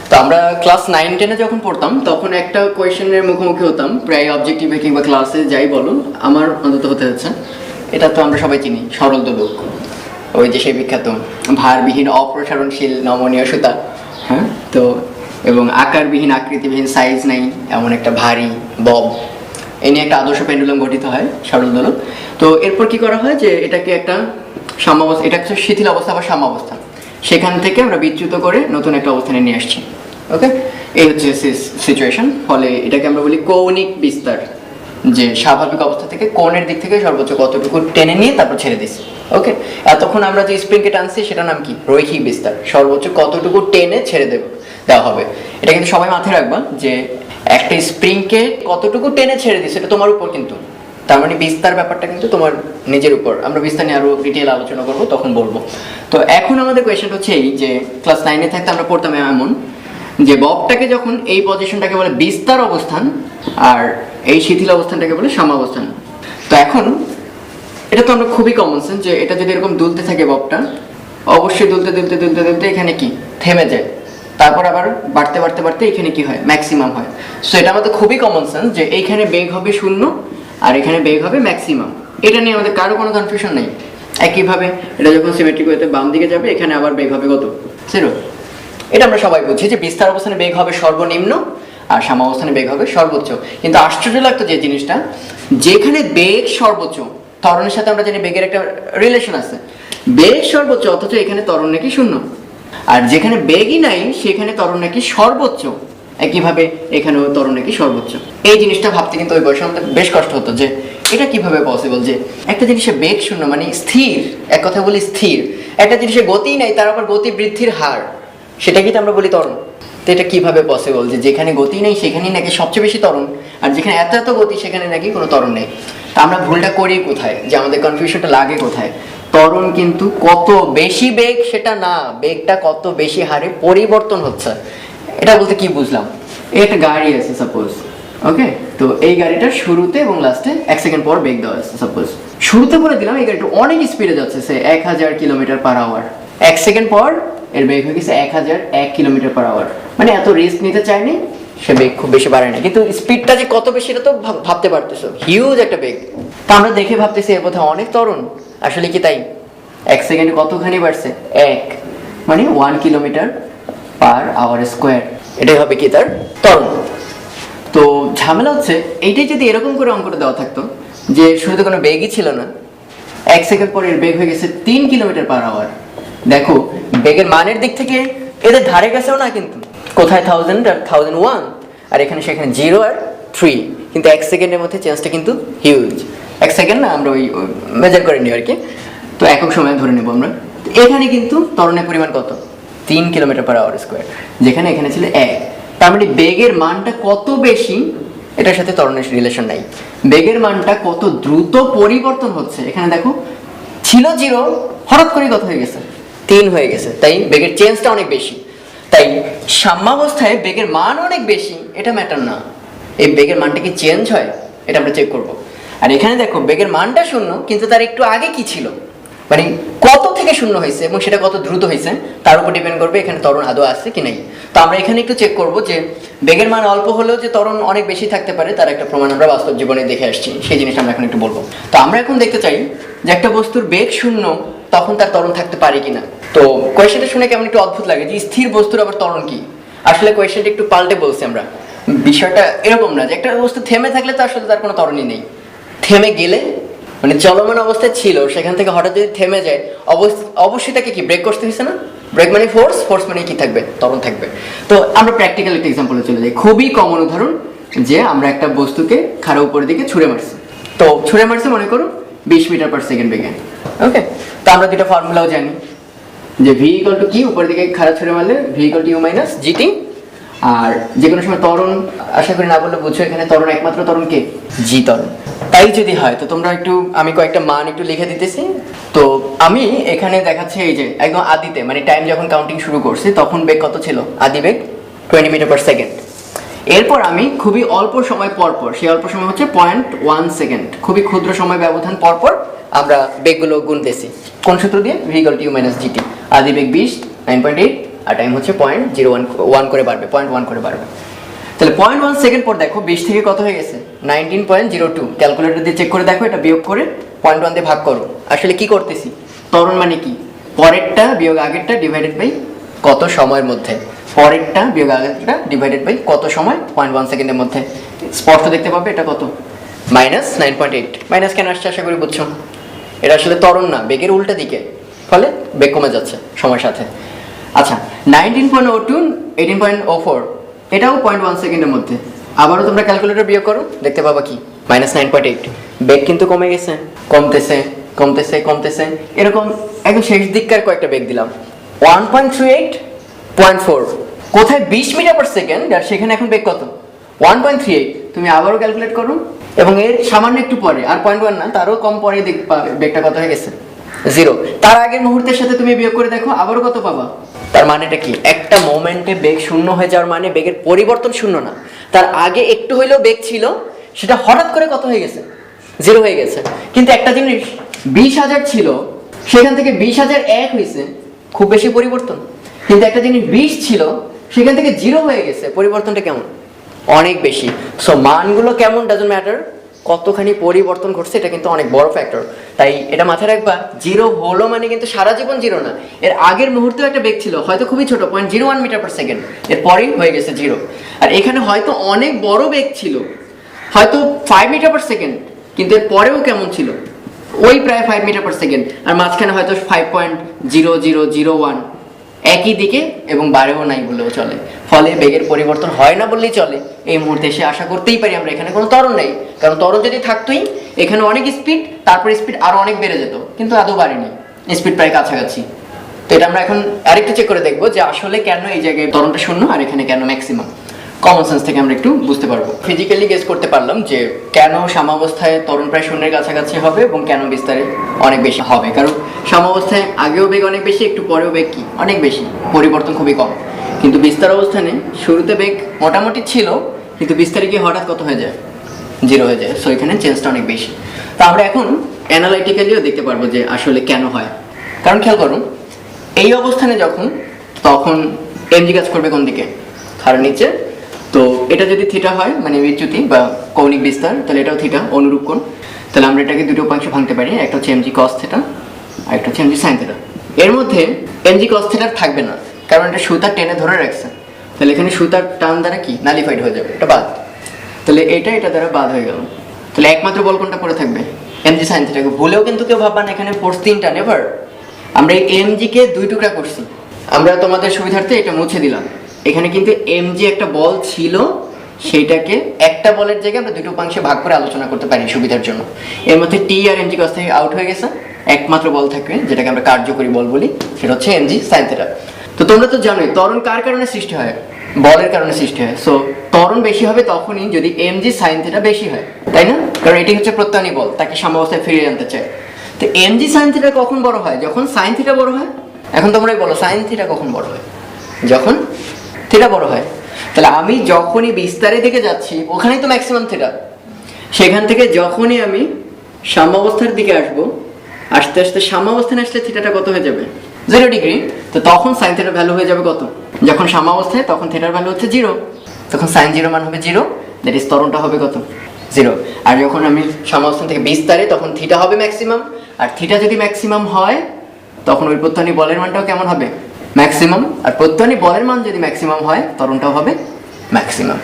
তো আমরা ক্লাস 9-10-এ যখন পড়তাম তখন একটা কোয়েশ্চেনের মুখোমুখি হতাম, প্রায় অবজেক্টিভে কিংবা ক্লাসে যাই বলো, আমার অন্তত হতে হচ্ছে, এটা তো আমরা সবাই চিনি, সরল দোলক, ওই যে সেই বিখ্যাত ভারবিহীন অপ্রসারণশীল নমনীয় সুতা, হ্যাঁ। তো এবং আকারবিহীন আকৃতিবিহীন সাইজ নাই এমন একটা ভারী বব, এ নিয়ে একটা আদর্শ পেন্ডুলাম গঠিত হয়, সরল দোলক। তো এরপর কি করা হয় যে এটাকে একটা সাম্যাবস্থা, এটা হচ্ছে শিথিল অবস্থা বা সাম্যাবস্থা, সেখান থেকে আমরা বিচ্যুত করে নতুন একটা অবস্থানে নিয়ে আসছি। ওকে, এই হচ্ছে সিচুয়েশন। ফলে এটাকে আমরা বলি কৌণিক বিস্তার, যে স্বাভাবিক অবস্থা থেকে কোণের দিক থেকে সর্বোচ্চ কতটুকু টেনে নিয়ে তারপর ছেড়ে দিচ্ছি। ওকে, এতক্ষণ আমরা যে স্প্রিংকে টানছি সেটার নাম কি? রৈখিক বিস্তার। সর্বোচ্চ কতটুকু টেনে ছেড়ে দেওয়া হবে। এটা কিন্তু সবাই মাথায় রাখবা যে একটা স্প্রিংকে কতটুকু টেনে ছেড়ে দিচ্ছে এটা তোমার উপর, কিন্তু তার মানে বিস্তার ব্যাপারটা কিন্তু তোমার নিজের উপর। আমরা বিস্তার নিয়ে আরো ডিটেইল আলোচনা করবো, তখন বলবো। তো এখন আমাদের কোয়েশ্চেনটা হচ্ছে এই যে ক্লাস 9-এ থাকতে আমরা পড়তাম এমন যে ববটাকে যখন এই পজিশনটাকে বলে বিস্তার অবস্থান, আর এই শিথিল অবস্থানটাকে বলে সাম্যাবস্থান। তো এখন এটা তো আমরা খুবই কমন সেন্স যে এটা যদি এরকম দুলতে থাকে ববটা, অবশ্যই দুলতে দুলতে দুলতে দুলতে এখানে কি থেমে যায়, তারপর আবার বাড়তে বাড়তে বাড়তে এখানে কি হয়? ম্যাক্সিমাম হয়। সো এটা আমাদের খুবই কমন সেন্স যে এইখানে বেগ হবে 0 আর এখানে বেগ হবে ম্যাক্সিমাম। এটা নিয়ে আমাদের কারো কোনো কনফিউশন নেই। একইভাবে এটা যখন সিমেট্রিক ওয়েতে বাম দিকে যাবে, এখানে আবার বেগ হবে কত? 0। এটা আমরা সবাই বুঝি যে বিস্তার অবস্থানে বেগ হবে সর্বনিম্ন আর সাম্যাবস্থানে বেগ হবে সর্বোচ্চ। কিন্তু আশ্চর্য লাগতো যে জিনিসটা, যেখানে বেগ সর্বোচ্চ, ত্বরণের সাথে আমরা জানি বেগের একটা রিলেশন আছে, বেগ সর্বোচ্চ অথচ এখানে ত্বরণ নাকি 0, আর যেখানে বেগই নাই সেখানে ত্বরণ নাকি সর্বোচ্চ। একইভাবে এখানেও ত্বরণ নাকি সর্বোচ্চ। এই জিনিসটা ভাবতে কিন্তু ওই বয়সে আমাদের বেশ কষ্ট হতো যে এটা কিভাবে পসিবল যে একটা জিনিসের বেগ 0 মানে স্থির, এক কথা বলি স্থির, একটা জিনিসের গতিই নাই তার আবার গতি বৃদ্ধির হার, সেটা কি আমরা বলি ত্বরণ। তো এটা কিভাবে পসিবল যে যেখানে গতি নেই সেখানেই নাকি সবচেয়ে বেশি ত্বরণ, আর যেখানে এত এত গতি সেখানে নাকি কোনো ত্বরণ নেই? তা আমরা ভুলটা করি কোথায়, যে আমাদের কনফিউশনটা লাগে কোথায়? ত্বরণ কিন্তু কত বেশি বেগ সেটা না, বেগটা কত বেশি হারে পরিবর্তন হচ্ছে। এটা বলতে কি বুঝলাম, এই একটা গাড়ি আছে সাপোজ, ওকে, তো এই গাড়িটার শুরুতে এবং লাস্টে 1 সেকেন্ড পর বেগ দেওয়া আছে। সাপোজ শুরুতে বলে দিলাম এই গাড়িটা অনেক স্পিডে যাচ্ছে, সে 1000 কিলোমিটার/আওয়ার, 1 সেকেন্ড পর এর বেগ হয়ে গেছে 1001 কিলোমিটার/আওয়ার। মানে এত রিস্ক নিতে চায়নি, সে বেগ খুব বেশি বাড়ায় না, কিন্তু স্পিডটা যে কত বেশি এটা তো ভাবতে পারতেছো, হিউজ একটা বেগ। তা আমরা দেখে ভাবতেছি এর বোধহয় অনেক ত্বরণ, আসলে কি তাই? 1 সেকেন্ডে কতখানি বাড়ছে? 1, মানে 1 কিলোমিটার/আওয়ার², এটাই হবে কি তার ত্বরণ। তো ঝামেলা হচ্ছে এইটাই যদি এরকম করে অঙ্কটা দেওয়া থাকতো যে শুরুতে কোনো বেগই ছিল না, 1 সেকেন্ড পরে এর বেগ হয়ে গেছে 3 কিলোমিটার/আওয়ার। দেখো বেগের মানের দিক থেকে এদের ধারে কাছেও না, কিন্তু কোথায় 1000 আর 1001, আর এখানে সেখানে 0 আর 3, কিন্তু 1 সেকেন্ডের মধ্যে চেঞ্জটা কিন্তু হিউজ। 1 সেকেন্ড না, আমরা ওই মেজার করে নিই আর কি, তো একক সময় ধরে নেব আমরা। এখানে কিন্তু ত্বরণের পরিমাণ কত? 3 কিলোমিটার/আওয়ার², যেখানে এখানে ছিল 1। তার মানে বেগের মানটা কত বেশি এটার সাথে ত্বরণের রিলেশন নাই। বেগের মানটা কত দ্রুত পরিবর্তন হচ্ছে, এখানে দেখো ছিল 0, হঠাৎ করে কত হয়ে গেছে? 3 হয়ে গেছে, তাই বেগের চেঞ্জটা অনেক বেশি। তাই সাম্যাবস্থায় বেগের মান অনেক বেশি, এটা ম্যাটার না। এই বেগের মানটা কি চেঞ্জ হয়, এটা আমরা চেক করব। আর এখানে দেখো বেগের মানটা 0, কিন্তু তার একটু আগে কি ছিল, মানে কত থেকে 0 হয়েছে এবং সেটা কত দ্রুত হয়েছে তার উপর ডিপেন্ড করবে এখানে ত্বরণ আদৌ আছে কি নাই। তো আমরা এখানে একটু চেক করব যে বেগের মান অল্প হলেও যে ত্বরণ অনেক বেশি থাকতে পারে, তার একটা প্রমাণ আমরা বাস্তব জীবনে দেখে আসছি, সেই জিনিসটা আমরা এখন একটু বলবো। তো আমরা এখন দেখতে চাই যে একটা বস্তুর বেগ 0, তখন তার ত্বরণ থাকতে পারে কিনা। তো কোয়েশ্চেনটা শুনে কেমন একটু অদ্ভুত লাগে যে স্থির বস্তুর আবার ত্বরণ কি। আসলে কোয়েশ্চেনটা একটু পাল্টে বলছি আমরা, বিষয়টা এরকম না যে একটা বস্তু থেমে থাকলে তো আসলে তার কোনো ত্বরণই নেই। থেমে গেলে, মানে চলমান অবস্থায় ছিল সেখান থেকে হঠাৎ যদি থেমে যায়, অবশ্যই তাকে কি ব্রেক করতে হয়েছে না? ব্রেক মানে ফোর্স, ফোর্স মানে কি থাকবে? ত্বরণ থাকবে। তো আমরা প্র্যাকটিক্যাল একটা এক্সাম্পলে চলে যাই, খুবই কমন উদাহরণ, যে আমরা একটা বস্তুকে খাড়া উপরের দিকে ছুঁড়ে মারছি। তো ছুঁড়ে মারছে মনে করো 20 মিটার/সেকেন্ড বেগে, ওকে। তো আমরা দুটো ফর্মুলাও জানি, যে v = কি, উপরের দিকে খাড়া ছুঁড়ে মারলে v = u - gt। আর যে কোনো সময় ত্বরণ, আশা করি না বললে বুঝছো, এখানে ত্বরণ একমাত্র ত্বরণ কে? জি ত্বরণ। তাই যদি হয় তো তোমরা একটু, আমি কয়েকটা মান একটু লিখে দিতেছি। তো আমি এখানে দেখাচ্ছি এই যে একদম আদিতে, মানে টাইম যখন কাউন্টিং শুরু করছি তখন বেগ কত ছিল? আদি বেগ 20 মিটার/সেকেন্ড। এরপর আমি খুবই অল্প সময় পর পর, সেই অল্প সময় হচ্ছে 0.1 সেকেন্ড, খুবই ক্ষুদ্র সময় ব্যবধান পর পর আমরা বেগগুলো গুনতেছি। কোন সূত্র দিয়ে? v = u - gt। আদি বেগ 20, 9.8, আর টাইম হচ্ছে 0.01 করে বাড়বে, 0.1 করে বাড়বে। তাহলে 0.1 সেকেন্ড পর দেখো 20 থেকে কত হয়ে গেছে? 19.02। ক্যালকুলেটর দিয়ে চেক করে দেখো, এটা বিয়োগ করে 0.1 দিয়ে ভাগ করো। আসলে কি করতেছি? ত্বরণ মানে কি? পরেরটা বিয়োগ আগেরটা ডিভাইডেড বাই কত সময়ের মধ্যে, পরেরটা বিয়োগ আগেরটা ডিভাইডেড বাই কত সময়, 0.1 সেকেন্ডের মধ্যে। স্পষ্ট দেখতে পাবে এটা কত? -9.8। মাইনাস কেন আসছে আশা করি বুঝছো। এটা আসলে ত্বরণ না, বেগের উল্টা দিকে, ফলে বেগ কমে যাচ্ছে সময়ের সাথে। আচ্ছা, 19.02, 18.04, এটাও 0.1 সেকেন্ডের মধ্যে। আবারও তোমরা ক্যালকুলেটর বিয়োগ করো, দেখতে পাবা কি? -9.8। বেগ কিন্তু কমে গেছে, কমতেছে কমতেছে কমতেছে, এরকম একদম শেষ দিককার কয়েকটা বেগ দিলাম। 1.38, 0.4, কোথায় 20 মিটার/সেকেন্ড, আর সেখানে এখন বেগ কত? 1.38। তুমি আবারও ক্যালকুলেট করো, এবং এর সামান্য একটু পরে, আর 0.1 না, তারও কম পরে বেগটা কত হয়ে গেছে? 0। তার আগের মুহূর্তের সাথে তুমি বিয়োগ করে দেখো, আবারও কত পাবা? তার মানেটা কি? একটা মোমেন্টে বেগ 0 হয়ে যাওয়ার মানে বেগের পরিবর্তন 0 না, তার আগে একটু হইলেও বেগ ছিল, সেটা হঠাৎ করে কত হয়ে গেছে? 0 হয়ে গেছে। কিন্তু একটা জিনিস, 20,000 ছিল, সেখান থেকে 20,001 হয়েছে, খুব বেশি পরিবর্তন। কিন্তু একটা জিনিস 20 ছিল, সেখান থেকে 0 হয়ে গেছে, পরিবর্তনটা কেমন? অনেক বেশি। সো মানগুলো কেমন ডাজন্ট ম্যাটার, কতখানি পরিবর্তন ঘটছে এটা কিন্তু অনেক বড় ফ্যাক্টর। তাই এটা মাথায় রাখবা, 0 হলো মানে কিন্তু সারা জীবন 0 না। এর আগের মুহূর্তেও একটা বেগ ছিল, হয়তো খুবই ছোট, 0.01 মিটার/সেকেন্ড, এরপরেই হয়ে গেছে 0। আর এখানে হয়তো অনেক বড় বেগ ছিল, হয়তো 5 মিটার/সেকেন্ড, কিন্তু এর পরেও কেমন ছিল? ওই প্রায় 5 মিটার/সেকেন্ড, আর মাঝখানে হয়তো 5.0001, একই দিকে এবং বাড়েও নাই বললেও চলে। ফলে বেগের পরিবর্তন হয় না বললেই চলে। এই মুহূর্তে এসে আশা করতেই পারি আমরা এখানে কোনো ত্বরণ নেই, কারণ ত্বরণ যদি থাকতোই এখানে অনেক স্পিড, তারপর স্পিড আরো অনেক বেড়ে যেত, কিন্তু আদৌ বাড়েনি, স্পিড প্রায় কাছাকাছি। তো এটা আমরা এখন আরেকটু চেক করে দেখবো যে আসলে কেন এই জায়গায় ত্বরণটা শূন্য আর এখানে কেন ম্যাক্সিমাম। কমন সেন্স থেকে আমরা একটু বুঝতে পারবো। ফিজিক্যালি গেস করতে পারলাম যে কেন সাম্যাবস্থায় ত্বরণ প্রায় শূন্যের কাছাকাছি হবে এবং কেন বিস্তারে অনেক বেশি হবে। কারণ সাম্যাবস্থায় আগেও বেগ অনেক বেশি, একটু পরেও বেগ কি অনেক বেশি, পরিবর্তন খুবই কম। কিন্তু বিস্তার অবস্থানে শুরুতে বেগ মোটামুটি ছিল, কিন্তু বিস্তারে গিয়ে হঠাৎ কত হয়ে যায়, 0 হয়ে যায়। সো এখানে চেঞ্জটা অনেক বেশি। তো আমরা এখন অ্যানালাইটিক্যালিও দেখতে পারবো যে আসলে কেন হয়। কারণ খেয়াল করুন, এই অবস্থানে যখন, তখন এমজি কাজ করবে কোন দিকে, হার নিচে। তো এটা যদি থিটা হয় মানে বিচ্যুতি বা কৌণিক বিস্তার, তাহলে এটাও থিটা, অনুরূপ কোণ। তাহলে আমরা এটাকে দুটো উপাংশে ভাঙতে পারি, একটা হচ্ছে এমজি কস থিটা আর একটা হচ্ছে এমজি সাইন থিটা। এর মধ্যে এমজি কস থিটা থাকবে না, কারণ এটা সুতা টেনে ধরে রাখছে। তাহলে এখানে সুতার টান দ্বারা কি নালিফাইড হয়ে যাবে, এটা বাদ। তাহলে এটা দ্বারা বাদ হয়ে গেল। তাহলে একমাত্র বল কোনটা পড়ে থাকবে, এমজি সাইন থিটাকে। ভুলেও কিন্তু কেউ ভাববা না এখানে ফোর্স 3টা, নেভার। আমরা এই এমজি কে 2 টুকরা করছি, আমরা তোমাদের সুবিধার্থে এটা মুছে দিলাম। এখানে কিন্তু এমজি একটা বল ছিল, সেইটাকে একটা বলের জায়গায় আমরা 2টো উপাংশে ভাগ করে আলোচনা করতে পারি সুবিধার জন্য। এর মধ্যে টি আর এমজি কস থেকে আউট হয়ে গেছে, একমাত্র বল থাকবে যেটাকে আমরা কার্যকরী বল বলি, সেটা হচ্ছে এমজি সাইন থিটা। তো তোমরা তো জানোই ত্বরণ কার কারণে সৃষ্টি হয়, বলের কারণে সৃষ্টি হয়। সো ত্বরণ বেশি হবে তখনই যদি এমজি সাইন থিটা বেশি হয়, তাই না? কারণ এটি হচ্ছে প্রত্যানী বল, তাকে সাম্যাবস্থায় ফিরিয়ে আনতে চায়। তো এমজি সাইন থিটা কখন বড় হয়, যখন সাইন থিটা বড় হয়। এখন তোমরাই বলো সাইন থিটা কখন বড় হয়, যখন থিটা বড় হয়। তাহলে আমি যখনই বিস্তারের দিকে যাচ্ছি ওখানেই তো ম্যাক্সিমাম থিটা, সেখান থেকে যখনই আমি সাম্যাবস্থার দিকে আসবো, আস্তে আস্তে সাম্যাবস্থানে আসলে থিটাটা কত হয়ে যাবে, 0 ডিগ্রি। তো তখন সাইন থিটার ভ্যালু হয়ে যাবে কত, যখন সাম্যাবস্থায় তখন থিটার ভ্যালু হচ্ছে 0, তখন সাইন 0 মান হবে 0, দ্যাট ইজ ত্বরণটা হবে কত, 0। আর যখন আমি সাম্যাবস্থান থেকে বিস্তারে, তখন থিটা হবে ম্যাক্সিমাম। আর থিটা যদি ম্যাক্সিমাম হয় তখন ওই প্রত্যানী বলের মানটাও কেমন হবে, ম্যাক্সিমাম। আর প্রত্যানী বলের মান যদি ম্যাক্সিমাম হয় ত্বরণটাও হবে ম্যাক্সিমাম।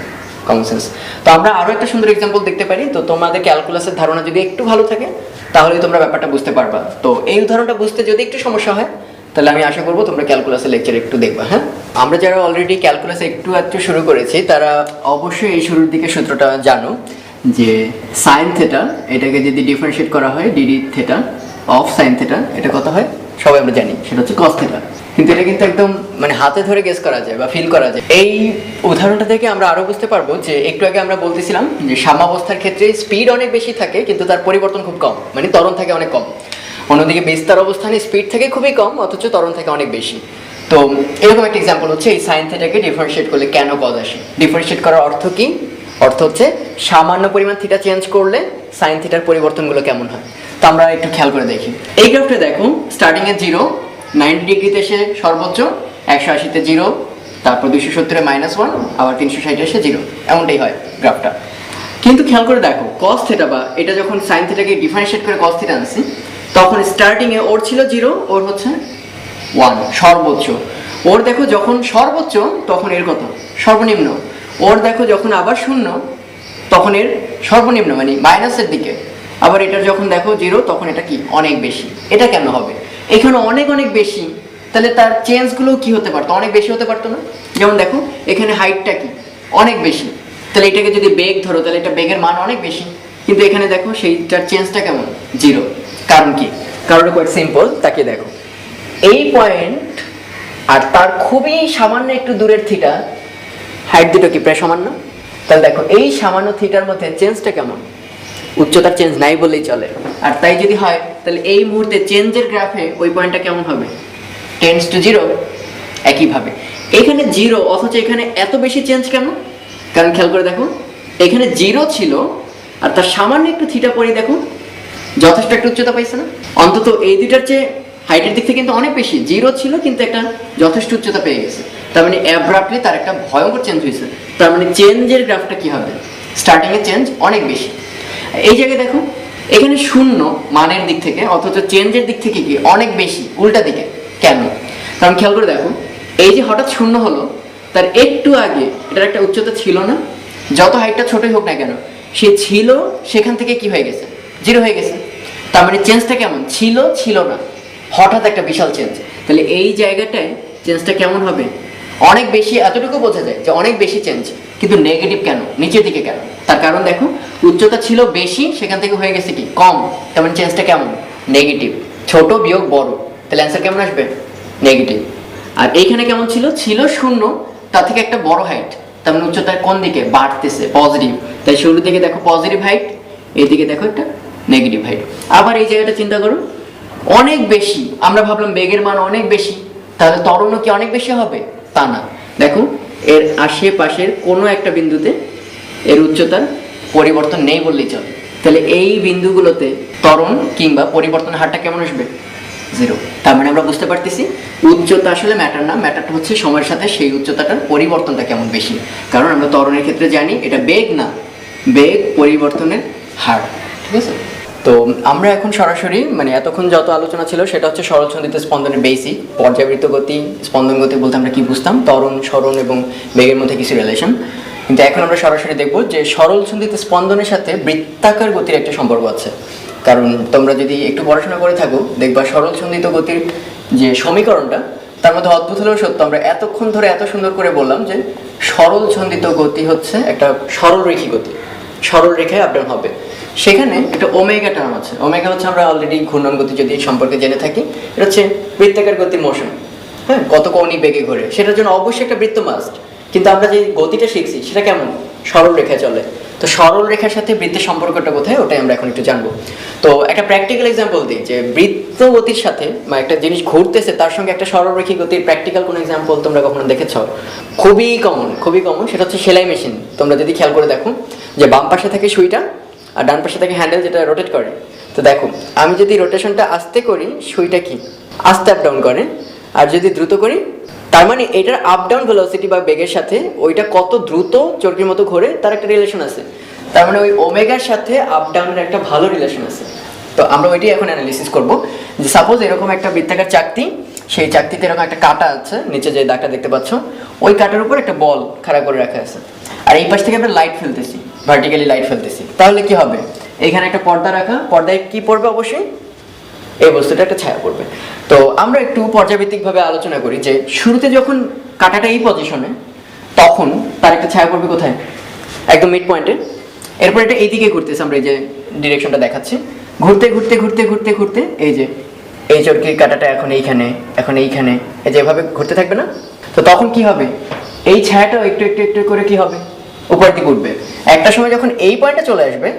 Common sense. তো আমরা আরো একটা সুন্দর এক্সাম্পল দেখতে পারি। তো তোমাদের ক্যালকুলাসের ধারণা যদি একটু ভালো থাকে তাহলেই তোমরা ব্যাপারটা বুঝতে পারবা। তো এই উদাহরণটা বুঝতে যদি একটু সমস্যা হয় তাহলে আমি আশা করবো তোমরা ক্যালকুলাসের লেকচার একটু দেখবা। হ্যাঁ, আমরা যারা অলরেডি ক্যালকুলাস একটু শুরু করেছি তারা অবশ্যই এই শুরুর দিকে সূত্রটা জানো, যে সাইন থিটা এটাকে যদি ডিফারেন্সিয়েট করা হয় DD theta of sine theta, এটা কত হয় সবাই আমরা জানি, সেটা হচ্ছে কস থিটা। কিন্তু এটা কিন্তু একদম মানে হাতে ধরে গেস করা যায় বা ফিল করা যায়। এই উদাহরণটা থেকে আমরা আরো বুঝতে পারবো যে একটু আগে আমরা বলতেছিলাম যে সাম্যাবস্থার ক্ষেত্রে স্পিড অনেক বেশি থাকে কিন্তু তার পরিবর্তন খুব কম, মানে ত্বরণ থাকে অনেক কম। অন্যদিকে বিস্তার অবস্থানে স্পিড থেকে খুবই কম, অথচ ত্বরণ থেকে অনেক বেশি। তো এরকম একটা এক্সাম্পল হচ্ছে এই সাইন থিটাকে ডিফারেন্সিয়েট করলে কেন কজ আসে। ডিফারেন্সিয়েট করার অর্থ কি, অর্থ হচ্ছে সামান্য পরিমাণ থিটা চেঞ্জ করলে সাইন থিটার পরিবর্তনগুলো কেমন হয়। তো আমরা একটু খেয়াল করে দেখি। এই গ্রাফটা দেখো, স্টার্টিং এ 0, 90 ডিগ্রিতে এসে সর্বোচ্চ, 180তে 0, তারপর 270-এ -1, আবার 360 এসে 0, এমনটাই হয় গ্রাফটা। কিন্তু খেয়াল করে দেখো কস থিটা, বা এটা যখন সাইন থিটাকে ডিফারেন্সিয়েট করে কস থিটা আনছি, তখন স্টার্টিং এ ওর ছিল 0, ওর হচ্ছে 1 সর্বোচ্চ। ওর দেখো যখন সর্বোচ্চ তখন এর কত, সর্বনিম্ন। ওর দেখো যখন আবার 0 তখন এর সর্বনিম্ন, মানে মাইনাসের দিকে। আবার এটার যখন দেখো 0 তখন এটা কি অনেক বেশি। এটা কেন হবে, এখানে অনেক বেশি, তাহলে তার চেঞ্জগুলো কি হতে পারতো, অনেক বেশি হতে পারতো না? যেমন দেখো এখানে হাইটটা কি অনেক বেশি, তাহলে এটাকে যদি বেগ ধরো তাহলে এটা বেগের মান অনেক বেশি, কিন্তু এখানে দেখো সেইটার চেঞ্জটা কেমন, 0। কারণ কি, কারণটা কোয়াইট সিম্পল। তাকে দেখো এই পয়েন্ট আর তার খুবই সামান্য একটু দূরের থিটা, হাইট দুটো কি প্রায় সামান্য। তাহলে দেখো এই সামান্য থিটার মধ্যে চেঞ্জটা কেমন, উচ্চতার চেঞ্জ নাই বললেই চলে। আর তাই যদি হয় তাহলে এই মুহূর্তে চেঞ্জের গ্রাফে ওই পয়েন্টটা কেমন হবে, টেন্ডস টু 0। একইভাবে এখানে 0, অথচ এখানে এত বেশি চেঞ্জ কেন? কারণ খেয়াল করে দেখো এখানে 0 ছিল আর তার সামান্য একটু থিটা পরে দেখো যথেষ্ট একটা উচ্চতা পাইছে না। অন্তত এই দুইটার চেয়ে হাইটের দিক থেকে কিন্তু অনেক বেশি। 0 ছিল কিন্তু একটা যথেষ্ট উচ্চতা পেয়ে গেছে, তার মানে অ্যাব্রাপ্টলি তার একটা ভয়ঙ্কর চেঞ্জ হয়েছে। তার মানে চেঞ্জের গ্রাফটা কি হবে, স্টার্টিং এ চেঞ্জ অনেক বেশি। এই জায়গায় দেখো এখানে 0 মানের দিক থেকে, অথচ চেঞ্জের দিক থেকে কি অনেক বেশি, উল্টা দিকে। কেন? কারণ খেয়াল করে দেখো এই যে হঠাৎ 0 হলো, তার একটু আগে এটার একটা উচ্চতা ছিল না, যত হাইটটা ছোটই হোক না কেন, সে ছিল, সেখান থেকে কি হয়ে গেছে, 0 হয়ে গেছে। তার মানে চেঞ্জটা কেমন, ছিল না, হঠাৎ একটা বিশাল চেঞ্জ। তাহলে এই জায়গাটায় চেঞ্জটা কেমন হবে, অনেক বেশি। এতটুকু বোঝা যায় যে অনেক বেশি চেঞ্জ, কিন্তু নেগেটিভ কেন, নিচের দিকে কেন? তার কারণ দেখো উচ্চতা ছিল বেশি, সেখান থেকে হয়ে গেছে কি কম, তেমন চেঞ্জটা কেমন, নেগেটিভ। ছোট বিয়োগ বড়, তাহলে অ্যান্সার কেমন আসবে, নেগেটিভ। আর এইখানে কেমন ছিল, ছিল শূন্য, তার থেকে একটা বড় হাইট, তার মানে উচ্চতা কোন দিকে বাড়তেছে, পজিটিভ। তাই শুরুর দিকে দেখো পজিটিভ হাইট, এইদিকে দেখো একটা নেগেটিভ হাইট। আবার এই জায়গাটা চিন্তা করো, অনেক বেশি, আমরা ভাবলাম বেগের মান অনেক বেশি, তাহলে ত্বরণও কি অনেক বেশি হবে? তা না, দেখো এর আশেপাশের কোনো একটা বিন্দুতে এর উচ্চতার পরিবর্তন নেই বললেই চলে। তাহলে এই বিন্দুগুলোতে ত্বরণ কিংবা পরিবর্তনের হারটা কেমন আসবে? 0। তার মানে আমরা বুঝতে পারতেছি উচ্চতা আসলে ম্যাটার না, ম্যাটারটা হচ্ছে সময়ের সাথে সেই উচ্চতাটার পরিবর্তনটা কেমন বেশি। কারণ আমরা ত্বরণের ক্ষেত্রে জানি এটা বেগ না, বেগ পরিবর্তনের হার। ঠিক আছে, তো আমরা এখন সরাসরি মানে এতক্ষণ যত আলোচনা ছিল সেটা হচ্ছে সরলসন্ধিত স্পন্দনের বেসিক। পর্যাবৃত্ত গতি, স্পন্দন গতি বলতে আমরা কি বুঝতাম, ত্বরণ, সরণ এবং বেগের মধ্যে কিছু রিলেশন। কিন্তু এখন আমরা সরাসরি দেখব যে সরলসন্ধিত স্পন্দনের সাথে বৃত্তাকার গতির একটা সম্পর্ক আছে। কারণ তোমরা যদি একটু পড়াশোনা করে থাকো দেখবা সরলসন্ধিত গতির যে সমীকরণটা, তার মধ্যে অদ্ভুত হলেও সত্য, আমরা এতক্ষণ ধরে এত সুন্দর করে বললাম যে সরলসন্ধিত গতি হচ্ছে একটা সরলরেখী গতি, সরল রেখায় আপডাউন হবে। সেখানে একটা ওমেগা টার্ম আছে। ওমেগা হচ্ছে আমরা অলরেডি ঘূর্ণন গতি যদি সম্পর্কে জেনে থাকি, এটা হচ্ছে বৃত্তাকার গতির মোশন। হ্যাঁ, কত কৌণিক বেগে ঘোরে, সেটার জন্য অবশ্যই একটা বৃত্ত মাস্ট। কিন্তু আমরা যে গতিটা শিখছি সেটা কেমন, সরল রেখায় চলে। তো সরল রেখার সাথে বৃত্তের সম্পর্কটা কোথায়, ওটাই আমরা এখন একটু জানবো। তো একটা প্র্যাকটিক্যাল এক্সাম্পল দিই যে বৃত্ত গতির সাথে বা একটা জিনিস ঘুরতেছে তার সঙ্গে একটা সরলরেখী গতির প্র্যাকটিক্যাল কোনো এক্সাম্পল তোমরা কখনো দেখেছ? খুবই কমন, খুবই কমন। সেটা হচ্ছে সেলাই মেশিন। তোমরা যদি খেয়াল করে দেখো যে বাম পাশে থাকে সুইটা আর ডান পাশে থাকে হ্যান্ডেল, যেটা রোটেট করে। তো দেখো আমি যদি রোটেশনটা আস্তে করি, সুইটা কি আস্তে আপ ডাউন করে, আর যদি দ্রুত করি, তার মানে এটার আপ ডাউন ভেলোসিটি বা বেগের সাথে ওইটা কত দ্রুত চরকির মতো ঘোরে তার একটা রিলেশন আছে। তার মানে ওই ওমেগার সাথে আপ ডাউনের একটা ভালো রিলেশন আছে। তো আমরা ওইটাই এখন অ্যানালিসিস করব যে সাপোজ এরকম একটা বৃত্তাকার চাকতি, সেই চাকতিতে এরকম একটা কাঁটা আছে, নিচে যে দাগটা দেখতে পাচ্ছ ওই কাঁটার উপর একটা বল খাড়া করে রাখা আছে, আর এই পাশ থেকে আমরা লাইট ফেলতেছি, ভার্টিক্যালি লাইট ফেলতেছি। তাহলে কি হবে, এখানে একটা পর্দা রাখা, পর্দায় কি পড়বে, অবশ্যই এই বস্তুটা একটা ছায়া পড়বে। তো আমরা একটু পর্যাবৃত্তিকভাবে আলোচনা করি যে শুরুতে যখন কাঁটাটা এই পজিশনে, তখন তার একটা ছায়া পড়বে কোথায়, একদম মিড পয়েন্টে। এরপর এটা এইদিকে ঘুরতেছে, আমরা এই যে ডিরেকশনটা দেখাচ্ছি, ঘুরতে ঘুরতে ঘুরতে ঘুরতে ঘুরতে এই যে এই চরকির কাঁটাটা এখন এইখানে, এখন এইখানে, এই যেভাবে ঘুরতে থাকবে না। তো তখন কি হবে, এই ছায়াটাও একটু একটু একটু করে কি হবে, উপর দিকে উঠবে। একটা সময় যখন এই পয়েন্টে চলে আসবে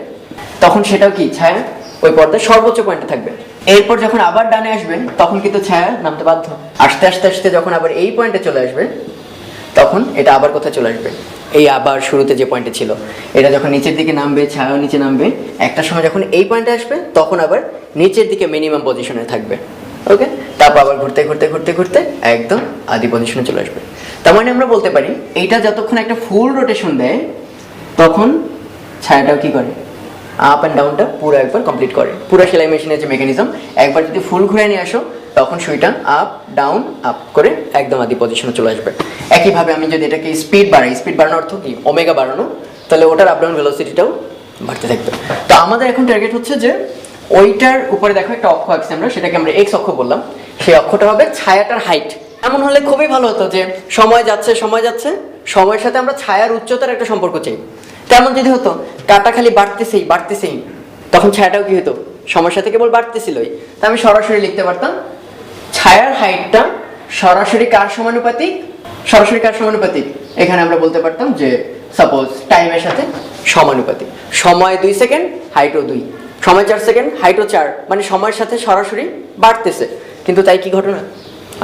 তখন সেটাও কি ছায়া ওই পর্দার সর্বোচ্চ পয়েন্টে থাকবে। এরপর যখন আবার ডানে আসবে তখন কিন্তু ছায়া নামতে বাধ্য। আস্তে আস্তে আস্তে যখন আবার এই পয়েন্টে চলে আসবে তখন এটা আবার কোথায় চলে আসবে, এই আবার শুরুতে যে পয়েন্টে ছিল। এটা যখন নিচের দিকে নামবে, ছায়াও নিচে নামবে। একটা সময় যখন এই পয়েন্টে আসবে তখন আবার নিচের দিকে মিনিমাম পজিশনে থাকবে। ওকে, তারপর আবার ঘুরতে ঘুরতে ঘুরতে ঘুরতে একদম আদি পজিশনে চলে আসবে। তার মানে আমরা বলতে পারি এইটা যতক্ষণ একটা ফুল রোটেশন দেয় তখন ছায়াটাও কি করে, আপ অ্যান্ড ডাউনটা পুরো একবার কমপ্লিট করে। পুরো সেলাই মেশিনের যে মেকানিজম, একবার যদি ফুল ঘুরে নিয়ে আসো তখন সুইটা আপ ডাউন আপ করে একদম আদি পজিশনে চলে আসবে। একইভাবে আমি যদি এটাকে স্পিড বাড়াই, স্পিড বাড়ানোর অর্থ কি, ওমেগা বাড়ানো, তাহলে ওটার আপ ডাউন ভেলোসিটিটাও বাড়তে থাকবে। তো আমাদের এখন টার্গেট হচ্ছে যে ওইটার উপরে দেখো একটা অক্ষ আঁকছি আমরা, সেটাকে আমরা এক্স অক্ষ বললাম। সেই অক্ষটা হবে ছায়াটার হাইট। এমন হলে খুবই ভালো হতো যে সময় যাচ্ছে সময় যাচ্ছে, সময়ের সাথে আমরা ছায়ার উচ্চতার একটা সম্পর্ক চাই। তেমন যদি হতো কাটা খালি বাড়তেছেই বাড়তেছেই, তখন ছায়াটাও কি হতো, সময়ের সাথে কেবল বাড়তেছিলই। তা আমি সরাসরি লিখতে পারতাম ছায়ার হাইটটা সরাসরি কার সমানুপাতিক, সরাসরি কার সমানুপাতিক, এখানে আমরা বলতে পারতাম যে সাপোজ টাইমের সাথে সমানুপাতিক। সময় 2 সেকেন্ড, হাইটও 2, সময় 4 সেকেন্ড, হাইটও 4, মানে সময়ের সাথে সরাসরি বাড়তেছে। কিন্তু তাই কি ঘটনা,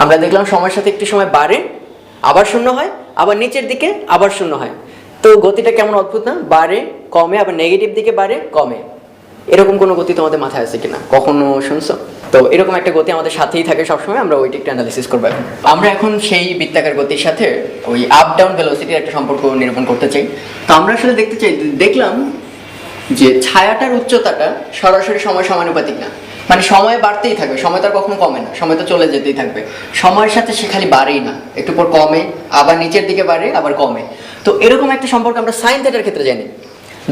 আমরা দেখলাম সময়ের সাথে একটু সময় বাড়ে, আবার শূন্য হয়, আবার নিচের দিকে আবার শূন্য হয়। তো গতিটা কেমন অদ্ভুত না, বাড়ে কমে, আবার নেগেটিভ দিকে বাড়ে কমে। এরকম কোনো গতি তোমাদের মাথায় আছে কিনা, কখনো শুনছো? তো এরকম একটা গতি আমাদের সাথেই থাকে সবসময়, আমরা ওইটা একটু অ্যানালিসিস করবো এখন। আমরা এখন সেই বৃত্তাকার গতির সাথে ওই আপ ডাউন ভেলোসিটির একটা সম্পর্ক নিরূপণ করতে চাই। তো আমরা আসলে দেখতে চাই, দেখলাম যে ছায়াটার উচ্চতাটা সরাসরি সময় সমানুপাতিক না, মানে সময় বাড়তেই থাকবে, সময় তো আর কখনো কমে না, সময় তো চলে যেতেই থাকবে। সময়ের সাথে সে খালি বাড়েই না, একটু পর কমে, আবার নিচের দিকে বাড়ে, আবার কমে। তো এরকম একটা সম্পর্ক আমরা সাইন থিটার ক্ষেত্রে জানি,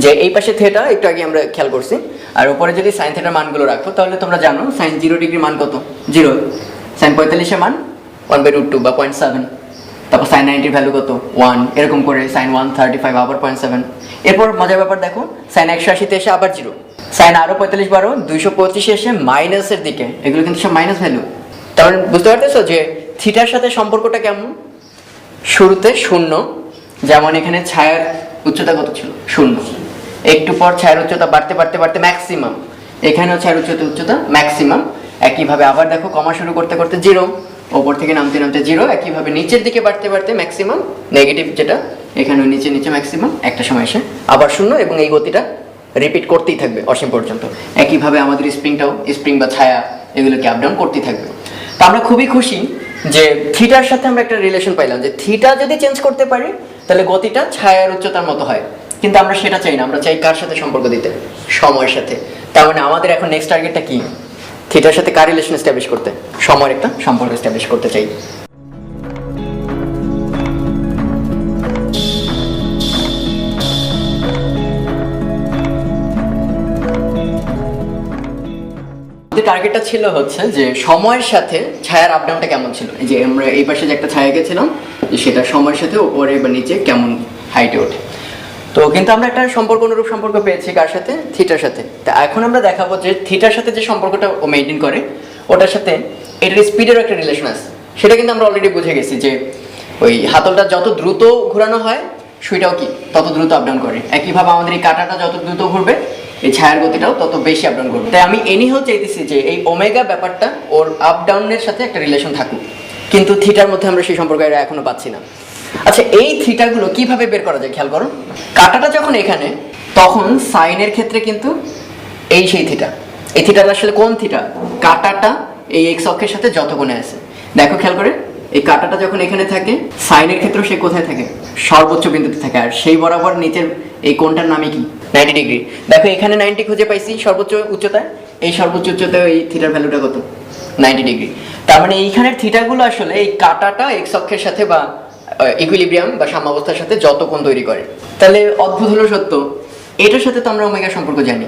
যে এই পাশে থিটা একটু আগে আমরা খেয়াল করছি, আর উপরে যদি সাইন থিটার মানগুলো রাখো তাহলে তোমরা জানো সাইন 0 ডিগ্রির মান কত, 0। সাইন 45 মান 1/√2 বা 0.7। তারপর সাইন 90 ভ্যালু কত, 1। এরকম করে সাইন 135 আবার 0.7। এরপর মজার ব্যাপার দেখো, সাইন 180-তে এসে আবার 0, সাইন আরো 45 বারো 225 এসে মাইনাসের দিকে, এগুলো কিন্তু সব মাইনাস ভ্যালু। তার মানে বুঝতে পারতেছো যে থিটার সাথে সম্পর্কটা কেমন? শুরুতে শূন্য, যেমন এখানে ছায়ার উচ্চতা কত ছিল? শূন্য। একটু পর ছায়ার উচ্চতা বাড়তে বাড়তে বাড়তে ম্যাক্সিমাম, এখানেও ছায়ার উচ্চতা ম্যাক্সিমাম। একইভাবে আবার দেখো কমা শুরু করতে করতে জিরো, ওপর থেকে নামতে নামতে জিরো, একইভাবে নিচের দিকে বাড়তে বাড়তে ম্যাক্সিমাম, নেগেটিভ যেটা এখানেও নিচে নিচে ম্যাক্সিমাম, একটা সময় এসে আবার শূন্য, এবং এই গতিটা রিপিট করতেই থাকবে অসীম পর্যন্ত। একইভাবে আমাদের স্প্রিং বা ছায়া এগুলোকে আপ ডাউন করতেই থাকবে। তো আমরা খুবই খুশি যে থিটার সাথে আমরা একটা রিলেশন পাইলাম, যে থিটা যদি চেঞ্জ করতে পারি তাহলে গতিটা ছায়ার উচ্চতার মতো হয়। কিন্তু আমরা সেটা চাই না, আমরা চাই কার সাথে সম্পর্ক দিতে? সময়ের সাথে। তার মানে আমাদের এখন নেক্সট টার্গেটটা কি? থিটার সাথে কার রিলেশন এস্টাবলিশ করতে? সময়ের একটা সম্পর্ক এস্টাবলিশ করতে চাই। টার্গেটটা ছিল হচ্ছে যে সময়ের সাথে ছায়ার আপডাউনটা কেমন ছিল। এই যে আমরা এই পাশে যে একটা ছায়া গেছিলাম, যে সেটা সময়ের সাথে উপরে বা নিচে কেমন হাইটে ওঠে। তো কিন্তু আমরা একটা অনুরূপ সম্পর্ক পেয়েছি কার সাথে? থিটার সাথে। তা এখন আমরা দেখাবো যে থিটার সাথে যে সম্পর্কটা ও মেনটেন করে, ওটার সাথে এটার স্পিডেরও একটা রিলেশন আছে। সেটা কিন্তু আমরা অলরেডি বুঝে গেছি যে ওই হাতলটা যত দ্রুত ঘোরানো হয় সুইটাও কি তত দ্রুত আপডাউন করে। একইভাবে আমাদের এই কাঁটাটা যত দ্রুত ঘুরবে এই ছায়ার গতিটাও তত বেশি আপডাউন করবে। তাই আমি এনিহাও চাইতেছি যে এই ওমেগা ব্যাপারটা ওর আপডাউনের সাথে একটা রিলেশন থাকুক, কিন্তু থিটার মধ্যে আমরা সেই সম্পর্ক এখনো পাচ্ছি না। আচ্ছা, এই থিটাগুলো কিভাবে বের করা যায় খেয়াল করো। কাঁটাটা যখন এখানে, তখন সাইনের ক্ষেত্রে কিন্তু এই সেই থিটা। এই থিটাটা আসলে কোন থিটা? কাঁটাটা এই এক্স অক্ষের সাথে যত কোণে আছে। দেখো খেয়াল করে, এই কাঁটাটা যখন এখানে থাকে, সাইনের ক্ষেত্রেও সে কোথায় থাকে? সর্বোচ্চ বিন্দুতে থাকে। আর সেই বরাবর নিচের এই কোণটার নামই কি? 90 ডিগ্রি। দেখো এখানে 90 খুঁজে পাইছি সর্বোচ্চ উচ্চতায়, এই সর্বোচ্চ উচ্চতায় এই থিটার ভ্যালুটা কত? 90 ডিগ্রি। তার মানে এইখানের থিটাগুলো আসলে এই কাঁটাটা এক্স অক্ষের সাথে বা ইকুইলিব্রিয়াম বা সাম্যাবস্থার সাথে যত কোণ তৈরি করে। তাহলে অদ্ভুত হলো সত্য, এটার সাথে তো আমরা ওমেগার সম্পর্ক জানি।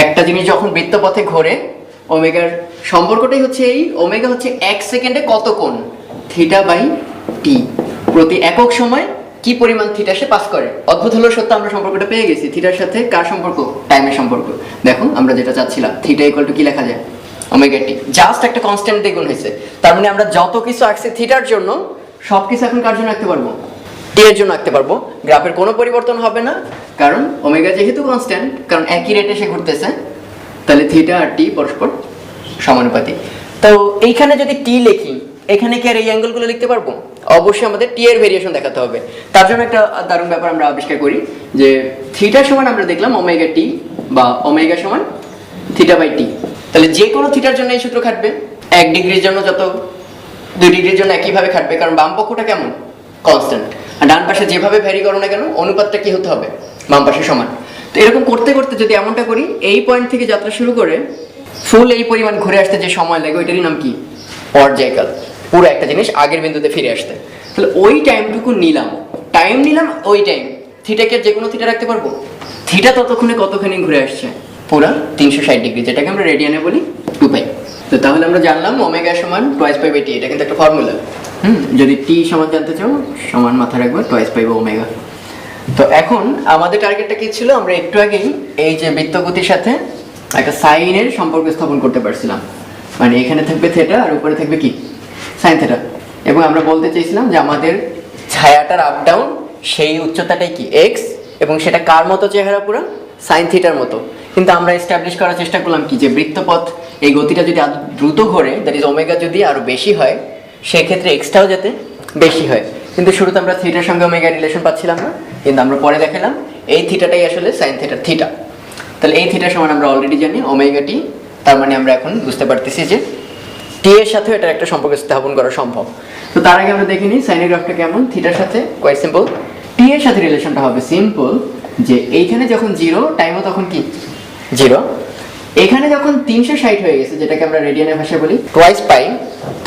একটা জিনিস যখন বৃত্তপথে ঘোরে, ওমেগার সম্পর্কটাই হচ্ছে এই ওমেগা হচ্ছে 1 সেকেন্ডে কত কোণ? Theta by T. প্রতি একক সময় কি পরিমাণ থিটা সে পাস করে। অদ্ভুত হলো সত্য, আমরা সম্পর্কটা পেয়ে গেছি। থিটার সাথে কার সম্পর্ক? টাইমের সম্পর্ক। দেখো আমরা যেটা চাচ্ছিলাম, থিটা ইকুয়াল টু কি লেখা যায়? Omega t. জাস্ট একটা কনস্ট্যান্ট দিয়ে গুণ হয়েছে। তার মানে আমরা যত কিছু আঁকছি থিটার জন্য, সব কিছু এখন কার জন্য আঁকতে পারবো? টি এর জন্য আঁকতে পারবো। গ্রাফের কোনো পরিবর্তন হবে না, কারণ ওমেগা যেহেতু কনস্ট্যান্ট, কারণ একই রেটে সে ঘুরতেছে, তাহলে থিটা আর টি পরস্পর সমানুপাতিক। তো এইখানে যদি টি লিখি, এখানে কি আর এই অ্যাঙ্গেলগুলো লিখতে পারবো? অবশ্যই আমাদের টি এর ভেরিয়েশন দেখাতে হবে। তার জন্য একটা দারুণ ব্যাপার আমরা আবিষ্কার করি, যে থিটা সমান আমরা দেখলাম ওমেগা টি বা ওমেগা সমান থিটা বাই টি। তাহলে যে কোনো থিটার জন্য এই সূত্র খাটবে। 1 ডিগ্রির জন্য যত, 2 ডিগ্রির জন্য একইভাবে খাটবে, কারণ বাম পক্ষটা কেমন? কনস্ট্যান্ট। আর ডান পাশে যেভাবে ভ্যারি করো না কেন, অনুপাতটা কি হতে হবে? বাম পাশে সমান। তো এরকম করতে করতে যদি এমনটা করি, এই পয়েন্ট থেকে যাত্রা শুরু করে ফুল এই পরিমাণ ঘুরে আসতে যে সময় লাগে, ওইটারই নাম কি? পর্যায়কাল। পুরো একটা জিনিস আগের বিন্দুতে ফিরে আসতে। তাহলে ওই টাইমটুকু নিলাম, ওই টাইম। থিটাকে যে কোনো থিটা রাখতে পারবো। থিটা ততক্ষণে কতখানি ঘুরে আসছে? পুরো 360 ডিগ্রি, যেটাকে আমরা রেডিয়ানে বলি 2 পাই। তো তাহলে আমরা জানলাম ওমেগা সমান টুয়াইস পাই বাই টি। এটা কিন্তু একটা ফর্মুলা। যদি টি সমান জানতে চাও, সমান মাথা রাখবো টুয়াইস পাই বাই ওমেগা। তো এখন আমাদের টার্গেটটা কি ছিল? আমরা একটু আগেই এই যে বৃত্তগতির সাথে একটা সাইনের সম্পর্ক স্থাপন করতে পারছিলাম। মানে এখানে থাকবে থিটা আর উপরে থাকবে কি? Sine theta. এবং আমরা বলতে চাইছিলাম যে আমাদের ছায়াটার আপ ডাউন সেই উচ্চতাটাই কি? এক্স, এবং সেটা কার মতো চেহারা? পুরো সাইন থিটার মতো। কিন্তু আমরা এস্টাবলিশ করার চেষ্টা করলাম কি, যে বৃত্তপথ এই গতিটা যদি আরো দ্রুত ঘোরে, দ্যাট ইজ ওমেগা যদি আরো বেশি হয়, সেক্ষেত্রে এক্সটাও যাতে বেশি হয়। কিন্তু শুরুতে আমরা থিটার সঙ্গে ওমেগা রিলেশন পাচ্ছিলাম না, কিন্তু আমরা পরে দেখালাম এই থিটাটাই আসলে সাইন থিটার থিটা। তাহলে এই থিটার সমান আমরা অলরেডি জানি ওমেগা টি। তার মানে আমরা এখন বুঝতে পারতেছি যে টি এর সাথে এটার একটা সম্পর্ক স্থাপন করা সম্ভব। তো তার আগে আমরা দেখে নিই সাইনের গ্রাফটা কেমন। থিটার সাথে কোয়াইট সিম্পল। টি এর সাথে রিলেশনটা হবে সিম্পল, যে এইখানে যখন 0 টাইমও তখন কি 0। এখানে যখন 360 হয়ে গেছে, যেটাকে আমরা রেডিয়ানের ভাষায় বলি টুয়াইস পাই,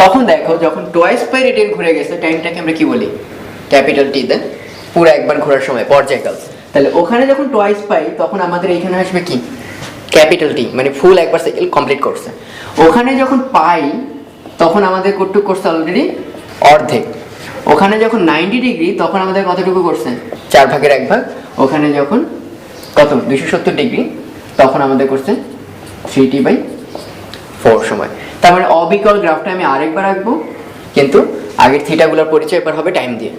তখন দেখো যখন টুয়াইস পাই রেডিয়ান ঘুরে গেছে, টাইমটাকে আমরা কি বলি? ক্যাপিটাল টি তে, পুরো একবার ঘোরার সময় পর্যায়কাল। তাহলে ওখানে যখন টুয়াইস পাই, তখন আমাদের এইখানে আসবে কি? ক্যাপিটাল টি, মানে ফুল একবার সাইকেল কমপ্লিট করছে। ওখানে যখন পাই, তখন আমাদের কতটুকু করছে? অলরেডি অর্ধেক। ওখানে যখন 90 ডিগ্রি, তখন আমাদের কতটুকু করছে? 4 ভাগের 1 ভাগ। ওখানে যখন কত? 270 ডিগ্রি, তখন আমাদের করছে 3t/4 সময়। তার মানে অবিকল গ্রাফটা আমি আরেকবার আঁকবো। কিন্তু আগের থিটাগুলোর পরিচয় এবার হবে টাইম দিয়ে,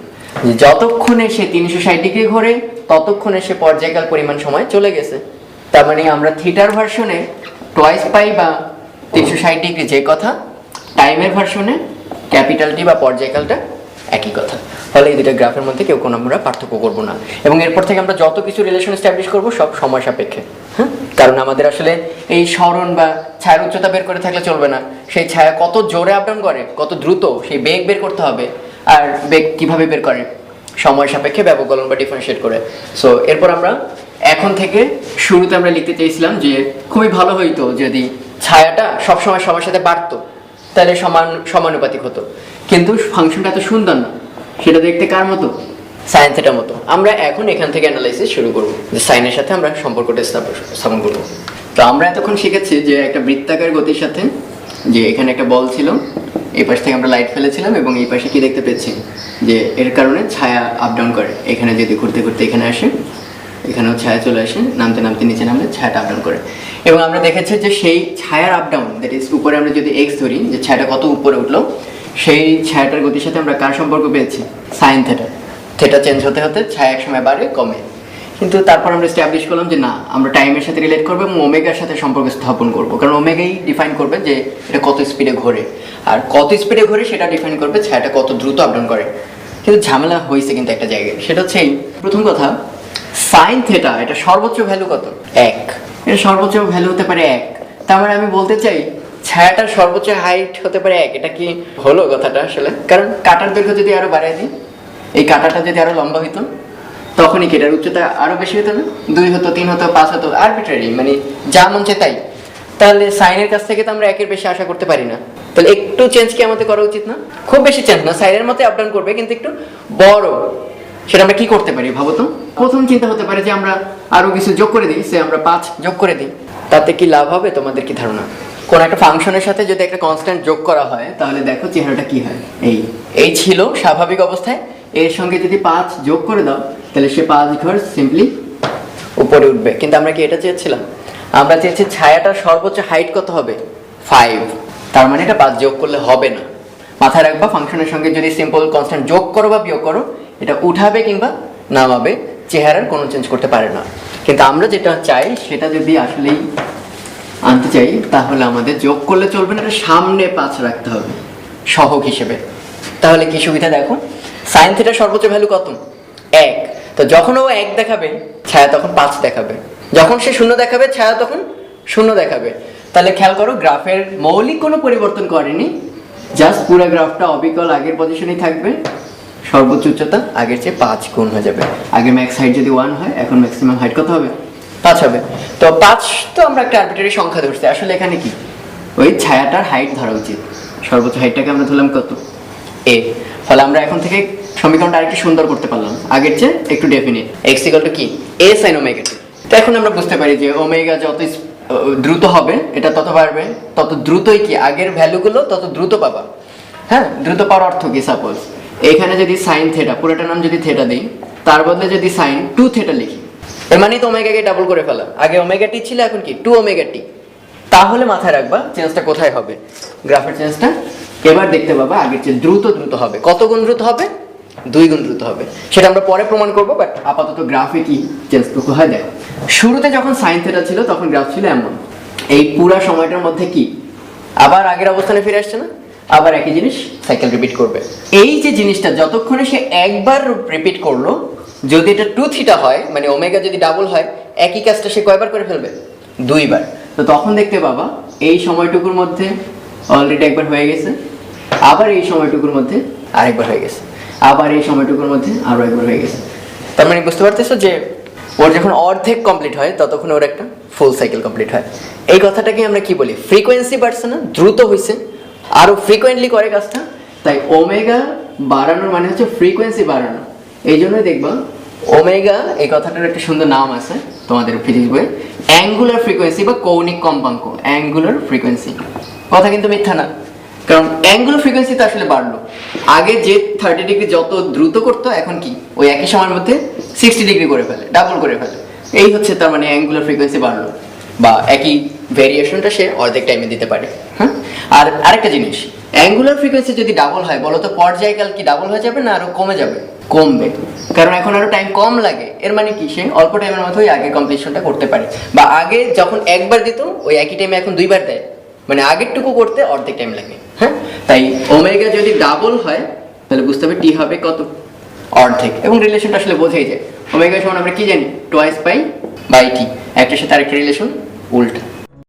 যে যতক্ষণে সে 360 ডিগ্রি ঘোরে ততক্ষণে সে পর্যায়কাল পরিমাণ সময় চলে গেছে। তার মানে আমরা থিটার ভার্সনে টোয়াইস পাই বা 360 ডিগ্রি যে কথা, টাইমের ভার্সনে ক্যাপিটাল টি বা পর্যায়কালটা একই কথা। ফলে এই দুটো গ্রাফের মধ্যে কেউ কোনো আমরা পার্থক্য করবো না, এবং এরপর থেকে আমরা যত কিছু রিলেশন এস্টাবলিশ করবো সব সময় সাপেক্ষে। হ্যাঁ, কারণ আমাদের আসলে এই সরণ বা ছায়ার উচ্চতা বের করে থাকলে চলবে না, সেই ছায়া কত জোরে আপডাউন করে, কত দ্রুত, সেই বেগ বের করতে হবে। আর বেগ কিভাবে বের করে? সময় সাপেক্ষে ব্যবকলন বা ডিফারেন্সিয়েট করে। সো এরপর আমরা এখন থেকে শুরুতে আমরা লিখতে চাইছিলাম যে খুবই ভালো হইতো যদি ছায়াটা সবসময় সবার সাথে বাড়তো, তাহলে সমানুপাতিক হতো। কিন্তু ফাংশনটা এত সুন্দর না, সেটা দেখতে কার মতো? সাইন থিটার মতো। আমরা এখন এখান থেকে অ্যানালাইসিস শুরু করবো, যে সাইনের সাথে আমরা সম্পর্কটা স্থাপন করবো। তো আমরা এতক্ষণ শিখেছি যে একটা বৃত্তাকার গতির সাথে, যে এখানে একটা বল ছিল, এই পাশ থেকে আমরা লাইট ফেলেছিলাম এবং এই পাশে কি দেখতে পেয়েছি, যে এর কারণে ছায়া আপ ডাউন করে। এখানে যদি ঘুরতে ঘুরতে এখানে আসে, এখানেও ছায়া চলে আসে, নামতে নামতে নিচে নামলে ছায়াটা আপ ডাউন করে। এবং আমরা দেখেছি যে সেই ছায়ার আপ ডাউন, দ্যাট ইজ উপরে আমরা যদি এক্স ধরি, যে ছায়াটা কত উপরে উঠলো, সেই ছায়াটার গতির সাথে আমরা কার সম্পর্ক পেয়েছি? Sine theta. থিটা চেঞ্জ হতে হতে ছায়া এক সময় বাড়ে, কমে। কিন্তু তারপর আমরা এস্টাবলিশ করলাম যে না, আমরা টাইমের সাথে রিলেট করবো এবং ওমেগার সাথে সম্পর্ক স্থাপন করবো, কারণ ওমেগাই ডিফাইন করবে যে এটা কত স্পিডে ঘোরে, আর কত স্পিডে ঘোরে সেটা ডিফাইন করবে ছায়াটা কত দ্রুত আপডাউন করে। কিন্তু ঝামেলা হয়েছে কিন্তু একটা জায়গায়, সেটা হচ্ছে এই প্রথম কথা, সাইন থিটা এটা সর্বোচ্চ ভ্যালু কত? 1। এটা সর্বোচ্চ ভ্যালু হতে পারে 1। তার মানে আমি বলতে চাই ছায়াটার সর্বোচ্চ হাইট হতে পারে 1। এটা কি হলো কথাটা আসলে? কারণ কাটার দৈর্ঘ্য যদি আরো বাড়িয়ে দিই, এই কাটাটা যদি আরো লম্বা হইতো, তখনই কি এটার উচ্চতা আরো বেশি হতো না? 2 হতো, 3 হতো, 5 হতো, আরবিট্রারি, মানে যা মন চায় তাই। তাহলে সাইনের কাছ থেকে তো আমরা 1-এর বেশি আশা করতে পারি না। তাহলে একটু চেঞ্জ কি আমাদের করা উচিত না? খুব বেশি চেঞ্জ না, সাইনের মতো আপ ডাউন করবে কিন্তু একটু বড়। সেটা আমরা কি করতে পারি ভাবো তো? প্রথম চিন্তা হতে পারে যে আমরা আরো কিছু যোগ করে দিই, সে আমরা 5 যোগ করে দিই। তাতে কি লাভ হবে? তোমাদের কি ধারণা? কোন একটা ফাংশনের সাথে যদি একটা কনস্ট্যান্ট যোগ করা হয়, তাহলে দেখো চেহারাটা কি হয়। এই ছিল স্বাভাবিক অবস্থায়, এর সঙ্গে যদি 5 যোগ করে দাও, তাহলে সে 5 ঘর সিম্পলি উপরে উঠবে। কিন্তু আমরা কি এটা চেয়েছিলাম? আমরা চেয়েছি ছায়াটার সর্বোচ্চ হাইট কত হবে? 5। তার মানে এটা 5 যোগ করলে হবে না। মাথায় রাখবা, ফাংশনের সঙ্গে যদি সিম্পল কনস্ট্যান্ট যোগ করো বা বিয়োগ করো, এটা উঠাবে কিংবা নামাবে, চেহারার কোনো চেঞ্জ করতে পারে না। কিন্তু আমরা যেটা চাই সেটা যদি আসলেই আনতে চাই, তাহলে আমাদের যোগ করলে চলবে না, এটা সামনে 5 রাখতে হবে সহগ হিসেবে। তাহলে কি সুবিধা দেখো, সাইন থিটার সর্বোচ্চ ভ্যালু কত? 1। তো যখন ও 1 দেখাবে, ছায়া তখন 5 দেখাবে। যখন সে 0 দেখাবে, ছায়া তখন 0 দেখাবে। তাহলে খেয়াল করো, গ্রাফের মৌলিক কোনো পরিবর্তন করেনি, জাস্ট পুরো গ্রাফটা অবিকল আগের পজিশনেই থাকবে। সর্বোচ্চ উচ্চতা আগের চেয়ে 5 গুণ হয়ে যাবে। আগে ম্যাক্স হাইট যদি 1 হয়, এখন ম্যাক্সিমাম হাইট কত হবে? 5 হবে। তো 5 তো আমরা একটা আরবিট্রারি সংখ্যা ধরছি, আসলে এখানে কি ওই ছায়াটার হাইট ধরা উচিত। সর্বোচ্চ হাইটটাকে আমরা ধরলাম কত? a। ফলে আমরা এখন থেকে সমীকরণটা আরেকটু সুন্দর করতে পারলাম, আগের চেয়ে একটু ডেফিনিট। x = কি? a sin omega t। তো এখন আমরা বুঝতে পারি যে ওমেগা যত দ্রুত হবে, এটা তত বাড়বে, তত দ্রুতই কি আগের ভ্যালুগুলো তত দ্রুত পাবা। হ্যাঁ, দ্রুত পাওয়ার অর্থ কি? সাপোজ এখানে যদি সাইন থিটা, পুরোটার নাম যদি থিটা দিই, তার বদলে যদি সাইন 2 থিটা লিখি, এর মানে তো ওমেগাকে ডাবল করে ফেলা। আগে ওমেগা টি ছিল, এখন কি 2 ওমেগা টি। তাহলে মাথায় রাখবা চেঞ্জটা কোথায় হবে, গ্রাফের চেঞ্জটা এবার দেখতে পাবা আগের চেয়ে দ্রুত হবে। কত গুণ দ্রুত হবে? 2 গুণ দ্রুত হবে। সেটা আমরা পরে প্রমাণ করবো, বাট আপাতত গ্রাফে কি চেঞ্জটুকু হয় দেখো। শুরুতে যখন সাইন থিটা ছিল, তখন গ্রাফ ছিল এমন। এই পুরা সময়টার মধ্যে কি আবার আগের অবস্থানে ফিরে আসছে না? আবার একই জিনিস সাইকেল রিপিট করবে। এই যে জিনিসটা যতক্ষণে সে একবার রিপিট করলো, যদি এটা 2 থিটা হয়, মানে ওমেগা যদি ডাবল হয়, একই কাজটা সে কয়বার করে ফেলবে? 2 বার। তো তখন দেখতে পাবা এই সময়টুকুর মধ্যে অলরেডি একবার হয়ে গেছে, আবার এই সময়টুকুর মধ্যে আরেকবার হয়ে গেছে, আবার এই সময়টুকুর মধ্যে আরো একবার হয়ে গেছে। তার মানে বুঝতে পারতেছো যে ওর যখন অর্ধেক কমপ্লিট হয়, ততক্ষণ ওর একটা ফুল সাইকেল কমপ্লিট হয়। এই কথাটাকে আমরা কি বলি? ফ্রিকোয়েন্সি বাড়ছে না, দ্রুত হয়েছে, আরো ফ্রিকোয়েন্টলি করে কাজটা। তাই ওমেগা বাড়ানোর মানে হচ্ছে ফ্রিকোয়েন্সি বাড়ানো। এই জন্যই দেখবা ওমেগা, এই কথাটার একটা সুন্দর নাম আছে তোমাদের ফিজিক্স বইয়ে, অ্যাঙ্গুলার ফ্রিকোয়েন্সি বা কৌণিক কম্পাঙ্ক। অ্যাঙ্গুলার ফ্রিকোয়েন্সি কথা কিন্তু মিথ্যা না, কারণ অ্যাঙ্গুলার ফ্রিকোয়েন্সি তো আসলে বাড়লো। আগে যে 30 ডিগ্রি যত দ্রুত করতো, এখন কি ওই একই সময়ের মধ্যে 60 ডিগ্রি করে ফেলে, ডাবল করে ফেলে। এই হচ্ছে তার মানে অ্যাঙ্গুলার ফ্রিকোয়েন্সি বাড়লো, বা একই ভেরিয়েশনটা সে অর্ধেক টাইমে দিতে পারে। হ্যাঁ, আর আরেকটা জিনিস, অ্যাঙ্গুলার ফ্রিকোয়েন্সি যদি ডাবল হয় বলো তো পর্যায়কাল কি ডাবল হয়ে যাবে না আরো কমে যাবে? কমবে, কারণ এখন আরো টাইম কম লাগে। এর মানে কি, সে অল্প টাইমের মধ্যেই আগে কমপ্লিশনটা করতে পারে, বা আগে যখন একবার দিত ওই একই টাইমে এখন দুইবার দেয়, মানে আগেরটুকু করতে অর্ধেক টাইম লাগে। হ্যাঁ, তাই ওমেগা যদি ডাবল হয় তাহলে বুঝতে হবে টি হবে কত, অর্ধেক। এবং রিলেশনটা আসলে বোঝাই যায়, ওমেগা সমান আমরা কি জানি, টোয়াইস পাই বাই টি, একটার সাথে আরেকটা রিলেশন উল্টা।